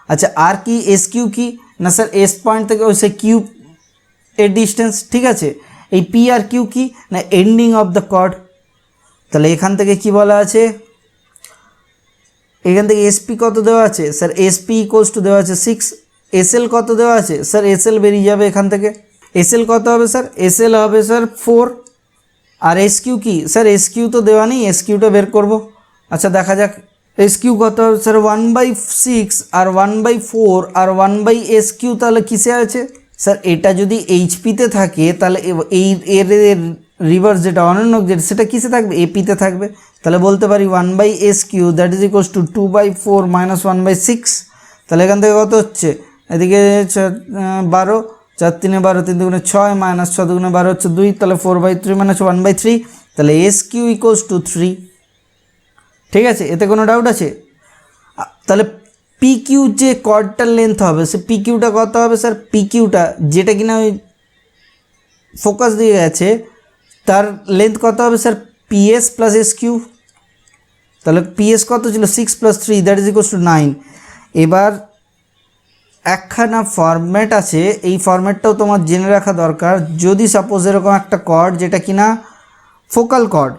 আচ্ছা আর কি এস কিউ কি না স্যার এস পয়েন্ট থেকে ওই সে কিউ এর ডিস্টেন্স, ঠিক আছে। এই পি আর কিউ কি না এন্ডিং অফ দ্য কর্ড। তাহলে এখান থেকে কি বলা আছে, এখান থেকে এসপি কত দেওয়া আছে স্যার, এসপি ইকুয়ালস টু দেওয়া আছে 6, এসএল কত দেওয়া আছে স্যার, এসএল বেরিয়ে যাবে এখান থেকে, এসএল কত হবে স্যার, এসএল হবে স্যার 4, আর এসকিউ কি স্যার, এসকিউ তো দেওয়া নেই, এসকিউটা বের করব। আচ্ছা দেখা যাক এসকিউ কত হবে স্যার, 1/6 আর 1/4 আর 1/SQ তাহলে কিসে আছে স্যার, এটা যদি এইচপিতে থাকে তাহলে এই এর রিভার্স যেটা অনন্যক যেটা সেটা কিসে থাকবে, এপিতে থাকবে। তাহলে বলতে পারি 1/SQ that is equals two 2/4 minus 1/6। তাহলে এখান থেকে কত হচ্ছে, এদিকে 12, 4 3 12, 3 2 6 মাইনাস 6 2 12 হচ্ছে 2, তাহলে 4/3 মাইনাস 1/3, তাহলে SQ ইকুয়ালস টু 3। ঠিক আছে, এতে কোনো ডাউট আছে? তাহলে পিকিউ যে কর্ডটার লেন্থ হবে সে পিকিউটা কত হবে স্যার, পিকিউটা যেটা কিনা ওই ফোকাস দিয়ে গেছে তার লেন্থ কত হবে স্যার, পিএস প্লাস এসকিউ। তাহলে পিএস কত ছিল 6 + 3 দ্যাট ইজ ইকুয়ালস টু 9। এবার একখানা ফরম্যাট আছে, এই ফরম্যাটটাও তোমার জেনে রাখা দরকার। যদি সাপোজ এরকম একটা কর্ড যেটা কিনা ফোকাল কর্ড,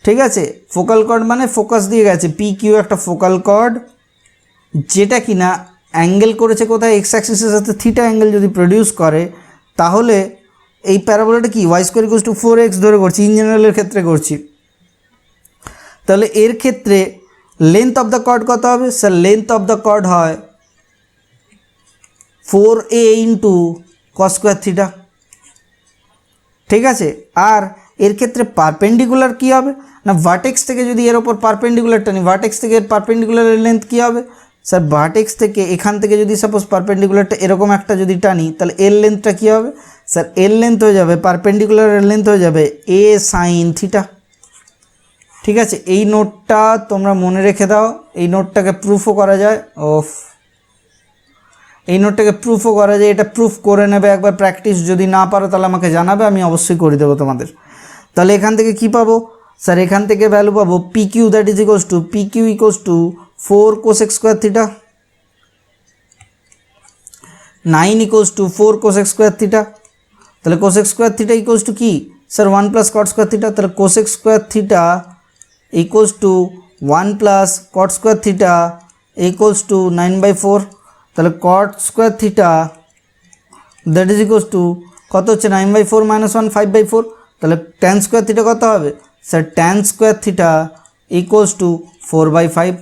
ঠিক আছে, ফোকাল কর্ড মানে ফোকাস দিয়ে গেছে, পি কিউ একটা ফোকাল কর্ড যেটা কিনা অ্যাঙ্গেল করেছে কোথায়, এক্স অ্যাক্সিসের সাথে থিটা অ্যাঙ্গেল যদি প্রডিউস করে, তাহলে এই প্যারাবোলাটা কি Y square equals to 4x ধরে করছি, ইন জেনারেলের ক্ষেত্রে করছি। তাহলে এর ক্ষেত্রে লেন্থ অফ দ্য কর্ড কত হবে sir, length of the chord হয় 4a into cos square theta, ঠিক আছে। আর এর ক্ষেত্রে পারপেন্ডিকুলার কী হবে না, ভার্টেক্স থেকে যদি এর ওপর পারপেন্ডিকুলার টানি, ভার্টেক্স থেকে এর পারপেন্ডিকুলারের লেন্থ কী হবে স্যার, ভার্টেক্স থেকে এখান থেকে যদি সাপোজ পারপেন্ডিকুলারটা এরকম একটা যদি টানি, তাহলে এর লেন্থটা কী হবে স্যার, এর লেন্থ হয়ে যাবে, পারপেন্ডিকুলারের লেন্থ হয়ে যাবে এ সাইন থিটা। ঠিক আছে, এই নোটটা তোমরা মনে রেখে দাও, এই নোটটাকে প্রুফও করা যায়, এই নোটটাকে প্রুফও করা যায়, এটা প্রুফ করে নেবে একবার, প্র্যাকটিস যদি না পারো তাহলে আমাকে জানাবে, আমি অবশ্যই করে দেবো তোমাদের। তাহলে এখান থেকে কি পাবো স্যার, এখান থেকে ভ্যালু পাবো P Q that is equals to P Q equals to 4 cosec square theta, 9 equals to 4 cosec square theta. তাহলে cosec square theta equals to কি sir 1 plus cot square theta, তাহলে cosec square theta equals to 1 plus cot square theta equals to 9/4। তাহলে cot square theta that is equals to কত হচ্ছে 9/4 minus 1 5/4। তাহলে tan square theta কত হবে sir, tan square theta equals two 4/5।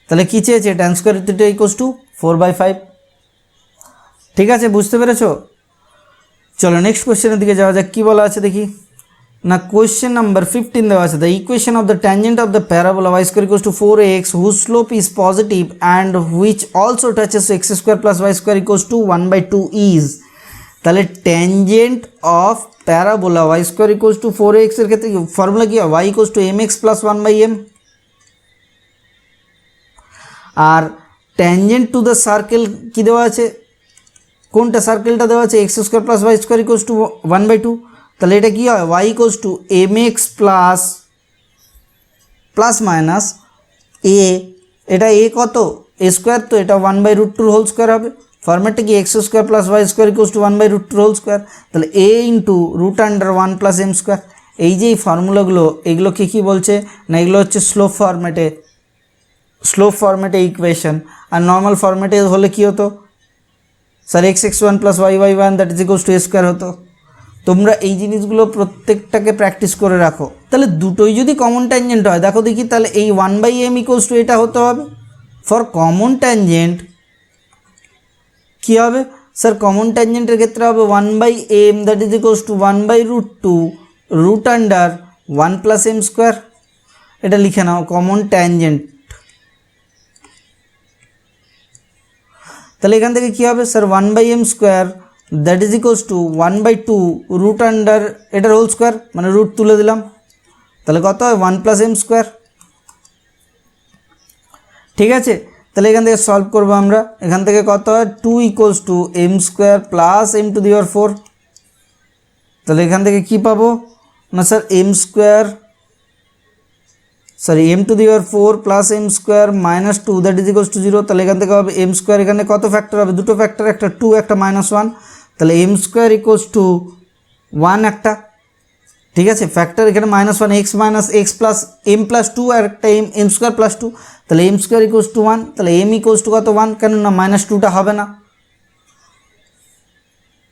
তাহলে কী চেয়েছে, tan square theta equals two 4/5। ঠিক আছে, বুঝতে পেরেছো? চলো নেক্সট কোয়েশ্চেনের দিকে যাওয়া যাক, কী বলা আছে দেখি না। কোয়েশ্চেন নাম্বার 15 দেওয়া আছে, the equation of the tangent of the parabola y square equals to 4x whose slope is positive and which also touches x square plus y square equals to 1/2 is. তাহলে tangent of parabola y square equals to 4x এর ক্ষেত্রে formula কী হয়, y equals to mx plus 1/m। আর tangent to the circle কী দেওয়া আছে, কোনটা সার্কেলটা দেওয়া আছে, x square plus Y square equals to 1/2। তাহলে এটা কী হয়, y equals to mx plus minus a, এটা এ কত এ স্কোয়ার, তো এটা 1/√2 হোল স্কোয়ার হবে। ফর্মেটটা কি x square plus Y square equals to 1/√2 whole square. তাহলে a into √1 plus m square. এই যে এই ফর্মুলাগুলো, এগুলোকে কী বলছে না, এগুলো হচ্ছে স্লোপ ফর্মেটে ইকুয়েশন। আর নর্মাল ফর্মেটে হলে কী হতো sir, x(1) plus y(1) that is equals two a square হতো। তোমরা এই জিনিসগুলো প্রত্যেকটাকে প্র্যাকটিস করে রাখো। তাহলে দুটোই যদি কমন ট্যানজেন্ট হয়, দেখো দেখি, তাহলে এই 1/m ইকুয়ালস টু এটা হতে হবে। ফর কমন ট্যানজেন্ট কী হবে স্যার, কমন ট্যানজেন্টের ক্ষেত্রে হবে 1/m that is equals to 1/√2 √1 plus m square. এটা লিখে নাও কমন ট্যানজেন্ট। তাহলে এখান থেকে কী হবে sir, 1/m square that is equals to 1/2 √, এটার হোল স্কোয়ার মানে রুট তুলে দিলাম, তাহলে কত হয় 1 প্লাস এম স্কোয়ার। ঠিক আছে, তাহলে এখান থেকে সলভ করবো আমরা, এখান থেকে কত হয় 2 equals to m square plus m to the power 4। তাহলে এখান থেকে কী পাবো না sir, m square sorry m to the power 4 plus m square minus 2 that is equals to 0। তাহলে এখান থেকে হবে এম স্কোয়ার, এখানে কত ফ্যাক্টর হবে, দুটো ফ্যাক্টর, একটা 2 একটা -1, তাহলে এম স্কোয়ার ইকুয়ালস টু 1 একটা, ঠিক আছে। ফ্যাক্টর এখানে -1 x minus x plus m plus 2 আর একটা এম স্কোয়ার প্লাস 2, তাহলে এম স্কোয়ার ইকুয়ালস টু 1, তাহলে এম ইকুয়ালস টু কত 1, কেন না -2টা হবে না।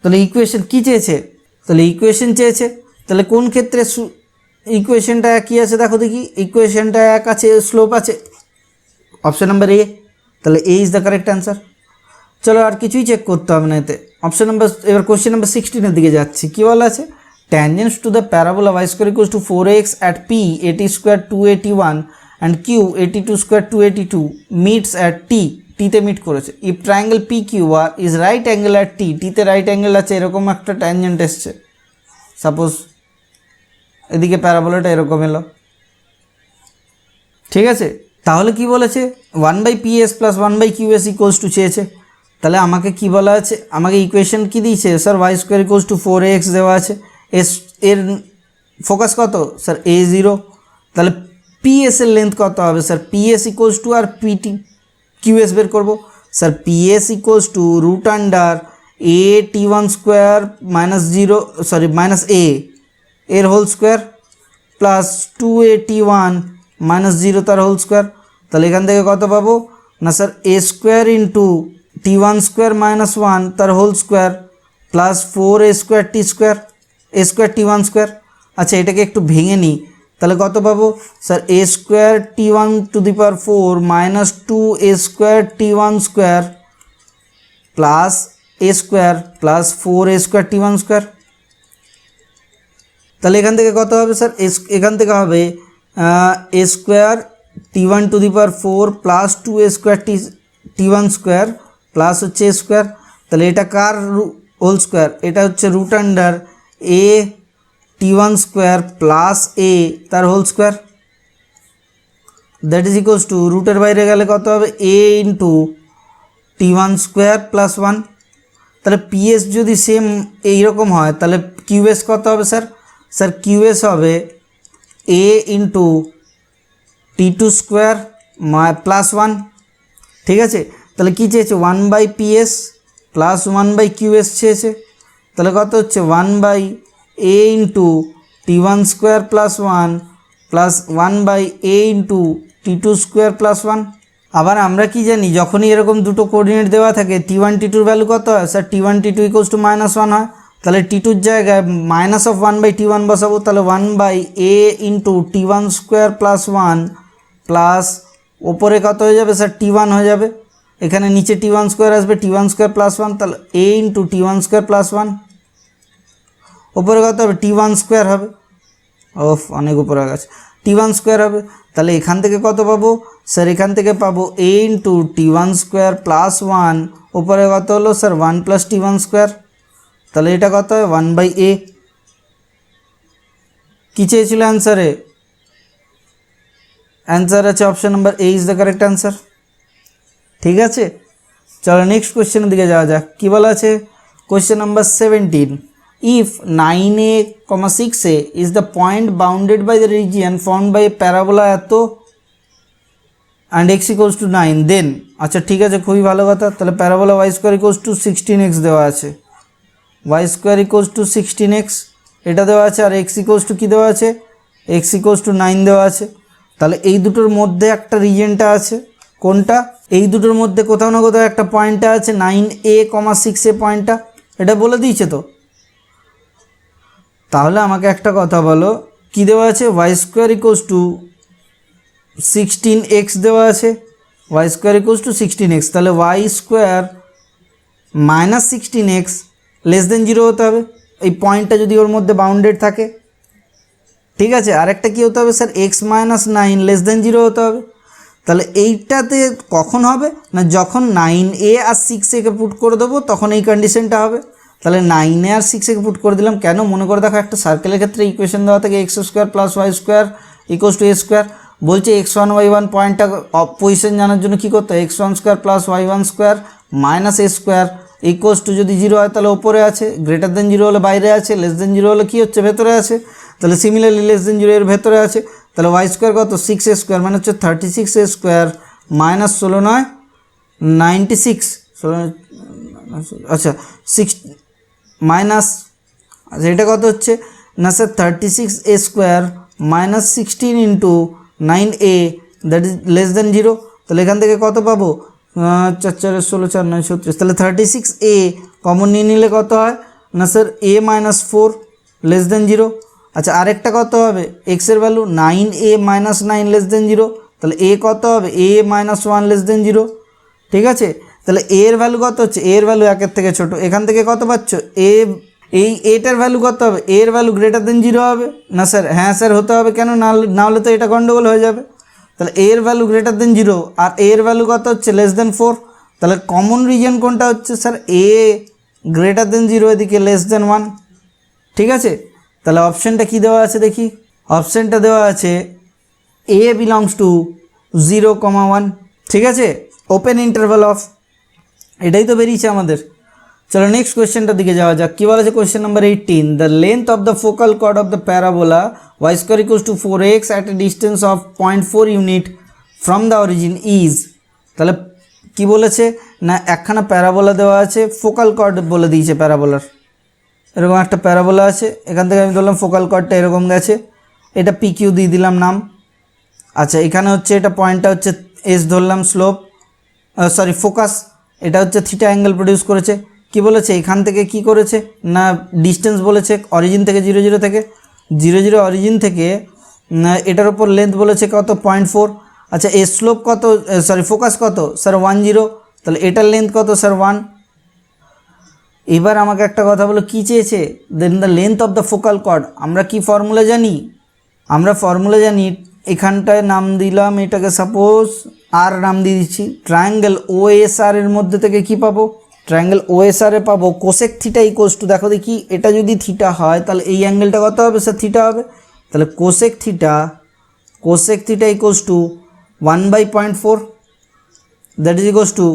তাহলে ইকুয়েশন কি চেয়েছে, তাহলে ইকুয়েশন চেয়েছে, তাহলে কোন ক্ষেত্রে ইকুয়েশনটা একই আছে দেখো দেখি, ইকুয়েশনটা এক আছে, স্লোপ আছে, অপশন নাম্বার এ, তাহলে A is the correct answer. চলো আর কিছুই চেক করতে হবে না এতে, অপশন নাম্বার, এবার কোশ্চেন নাম্বার 16 দিকে যাচ্ছি। কী বলা আছে, tangents to the parabola y square equals to 4x at p 80 square 281 and q 82 square 282 meets at t, টিতে মিট করেছে। If triangle P Q R is right angle at T, টিতে right angle আছে, এরকম একটা tangent এসছে, suppose এদিকে প্যারাবোলাটা এরকম এলো, ঠিক আছে। তাহলে কি বলেছে, 1/ps plus 1/qs equals to চেয়েছে। তাহলে আমাকে কি বলা আছে, আমাকে ইকুয়েশন কি দিয়েছে sir, y square equals to 4x দেওয়া আছে, এর ফোকাস কত স্যার a0, তাহলে ps এর লেন্থ কত হবে স্যার, ps ইকুয়ালস টু আর pt qs বের করবো sir, ps equals to root under a t1 square minus a এর whole square plus 2a t1 -0 তার হোল স্কোয়ার। তাহলে এখান থেকে কত পাবো না sir, a square into t1 square -1 তার whole square plus 4a square t square, a square t1 square. আচ্ছা এটাকে একটু ভেঙে নিই, তাহলে কত পাবো sir, a square t1 to the power 4 minus 2a square t1 square plus a square plus 4a square t1 square. তাহলে এখান থেকে কত হবে স্যার, এখান থেকে হবে a square t1 to the power 4 plus 2a square t1 square plus হচ্ছে a square. তাহলে এটা কার হোল স্কোয়ার, এটা হচ্ছে root under a t1 square plus a তার whole square, that is equals to রুটের বাইরে গেলে কত হবে, a into t1 square plus 1। তাহলে ps যদি সেম এইরকম হয় তাহলে qs কত হবে স্যার, স্যার qs হবে a into t2 square plus 1, ঠিক আছে। তাহলে কী চেয়েছে, 1/ps প্লাস 1/qs চেয়েছে, তাহলে কত হচ্ছে 1/a into t1 square plus 1 plus 1/a into t2 square plus 1। আবার আমরা কি জানি, যখনই এরকম দুটো কোঅর্ডিনেট দেওয়া থাকে t1 t2-র ভ্যালু কত হয় sir, t1 t2 equals to -1 হয়, তাহলে t2-র জায়গায় মাইনাস অফ 1/t1 বসাবো, তাহলে 1/a into t1 square plus 1 plus ওপরে কত হয়ে যাবে স্যার, t1 হয়ে যাবে, এখানে নিচে t1 স্কোয়ার আসবে, t1 স্কোয়ার প্লাস 1, তাহলে a into t1 square plus 1, ওপরে কত হবে t1 স্কোয়ার হবে, অনেক উপরে গেছে, t1 স্কোয়ার হবে। তাহলে এখান থেকে কত পাবো স্যার, এখান থেকে পাবো a into t1 square plus 1, ওপরে কত হলো স্যার 1 প্লাস t1 স্কোয়ার, তাহলে এটা কত হয় 1/a। কী চেয়েছিল অ্যান্সারে, অ্যান্সার আছে option number A is the correct answer, ঠিক আছে। চলো নেক্সট কোয়েশ্চেনের দিকে যাওয়া যাক। কী বলা আছে, question number 17, if 9a, 6a is the point bounded by the region formed by a parabola এত and x equals to 9 then, আচ্ছা ঠিক আছে, খুবই ভালো কথা। তাহলে parabola y square equals to 16x দেওয়া আছে, y square equals to 16x এটা দেওয়া আছে, আর x ইকুয়ালস টু কী দেওয়া আছে, x ইকুয়ালস টু 9 দেওয়া আছে। তাহলে এই দুটোর মধ্যে একটা রিজিয়নটা আছে, কোনটা, এই দুটোর মধ্যে কোথাও না কোথাও একটা পয়েন্টটা আছে 9a, 6a পয়েন্টটা, এটা বলে দিয়েছে তো। তাহলে আমাকে একটা কথা বলো, কি দেওয়া আছে, y square equals to 16x দেওয়া আছে, y square equals to 16x, তাহলে y square minus 16x less than 0 হতে হবে, এই পয়েন্টটা যদি ওর মধ্যে বাউন্ডেড থাকে, ঠিক আছে। আরেকটা কী হতে হবে sir, x minus 9 less than 0 হতে হবে। তাহলে এইটাতে কখন হবে না, যখন 9a আর 6a-কে পুট করে দেবো তখন এই কন্ডিশনটা হবে। তাহলে 9a আর 6a-কে পুট করে দিলাম, কেন মনে করে দেখো, একটা সার্কেলের ক্ষেত্রে ইকুয়েশন দেওয়া থাকে x square plus y square equals two a square, বলছে x1 y1 পয়েন্টটা পজিশন জানার জন্য কী করতে হয়, x1 square plus y1 square minus a square equals two, যদি 0 হয় তাহলে ওপরে আছে, গ্রেটার দেন 0 হলে বাইরে আছে, লেস দেন 0 হলে কী হচ্ছে, ভেতরে আছে। তাহলে সিমিলারলি লেস দেন 0 এর ভেতরে আছে, তাহলে ওয়াই স্কোয়ার কত 6a² মানে হচ্ছে 36a² মাইনাস 16 9 96 আচ্ছা 6 মাইনাস, আচ্ছা এটা কত হচ্ছে না sir 36a² minus 16 into 9a that is less than 0। তাহলে এখান থেকে কত পাবো 4 4 16 4 9 36, তাহলে 36a কমন নিয়ে নিলে কত হয় না sir a minus 4 less than 0। আচ্ছা আরেকটা কত হবে এক্সের value 9a minus 9 less than 0, তাহলে a কত হবে a মাইনাস 1 লেস দেন 0। ঠিক আছে, তাহলে a এর ভ্যালু কত হচ্ছে, a এর ভ্যালু 1 থেকে ছোট, এখান থেকে কত পাচ্ছ a, এই এটার ভ্যালু কত হবে a এর ভ্যালু গ্রেটার দেন 0 হবে না স্যার, হ্যাঁ স্যার হতে হবে, কেন না হলে তো এটা গন্ডগোল হয়ে যাবে। তাহলে a এর ভ্যালু গ্রেটার দেন 0 আর a এর ভ্যালু কত হচ্ছে লেস দেন 4, তাহলে কমন রিজন কোনটা হচ্ছে স্যার a গ্রেটার দেন 0 এদিকে লেস দেন 1। ঠিক আছে, তাহলে অপশানটা কি দেওয়া আছে দেখি, অপশানটা দেওয়া আছে a বিলংস টু 0, 1। ঠিক আছে, ওপেন ইন্টারভাল অফ, এটাই তো বেরিয়েছে আমাদের। চলো নেক্সট কোয়েশ্চেনটার দিকে যাওয়া যাক। কী বলা আছে question number 18, the length of the focal chord of the parabola Y square equals to 4x at a distance of 0.4 unit from the origin is. তাহলে কি বলেছে না একখানা প্যারাবোলা দেওয়া আছে, ফোকাল কর্ড বলে দিয়েছে প্যারাবোলার, এরকম একটা প্যারাবোলা আছে, এখান থেকে আমি ধরলাম ফোকাল কর্ডটা এরকম গেছে, এটা PQ দিয়ে দিলাম নাম। আচ্ছা এখানে হচ্ছে এটা পয়েন্টটা হচ্ছে এস ধরলাম, স্লোপ সরি ফোকাস, এটা হচ্ছে থিটা অ্যাঙ্গেল প্রডিউস করেছে। কি বলেছে এখান থেকে কি করেছে না ডিস্টেন্স বলেছে অরিজিন থেকে 0 0 থেকে 0 0 অরিজিন থেকে, এটার উপর লেন্থ বলেছে কত 0.4। আচ্ছা এর স্লোপ কত সরি ফোকাস কত স্যার 1 0, তাহলে এটার লেন্থ কত স্যার 1। এবার আমাকে একটা কথা বলো কি চেয়েছে, then the length of the focal chord, আমরা কি ফর্মুলা জানি, আমরা ফর্মুলা জানি এখানটায় নাম দিলাম এটাকে সাপোজ আর নাম দিয়ে দিচ্ছি, ট্রায়াঙ্গেল OSR এর মধ্যে থেকে কি পাবো, ট্রায়াঙ্গেল OSR এ পাবো কোসেক থিটা ইকুয়ালস টু, দেখো দেখি এটা যদি থিটা হয় তাহলে এই অ্যাঙ্গেলটা কত হবে স্যার থিটা হবে, তাহলে cosec theta equals to 1/0.4 that is equals to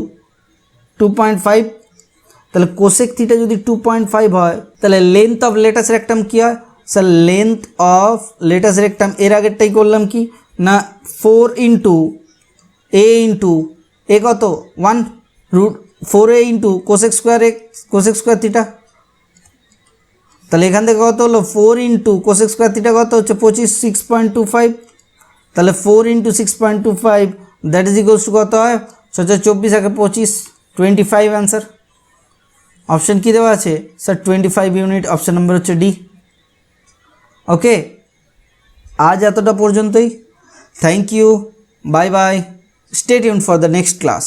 2.5। তাহলে কোসেক থিটা যদি 2.5 হয় তাহলে লেন্থ অফ লেটাস রেক্টাম কী হয় sir, length of latus rectum এর আগেরটাই করলাম কি না 4 ইন্টু a ইন্টু এ কত 1 root 4a into cosec square theta, তাহলে এখান থেকে কত হলো 4 ইন্টু কোসেক স্কোয়ার থিটা কত হচ্ছে 25 6.25, তাহলে 4 into 6.25 that is equals to কত হয় 24 আগে 25 25 অ্যান্সার। অপশান কী দেওয়া আছে স্যার 25 ইউনিট, অপশান নাম্বার হচ্ছে ডি। ওকে, আজ এতটা পর্যন্তই, thank you, bye bye, stay tuned for the next class.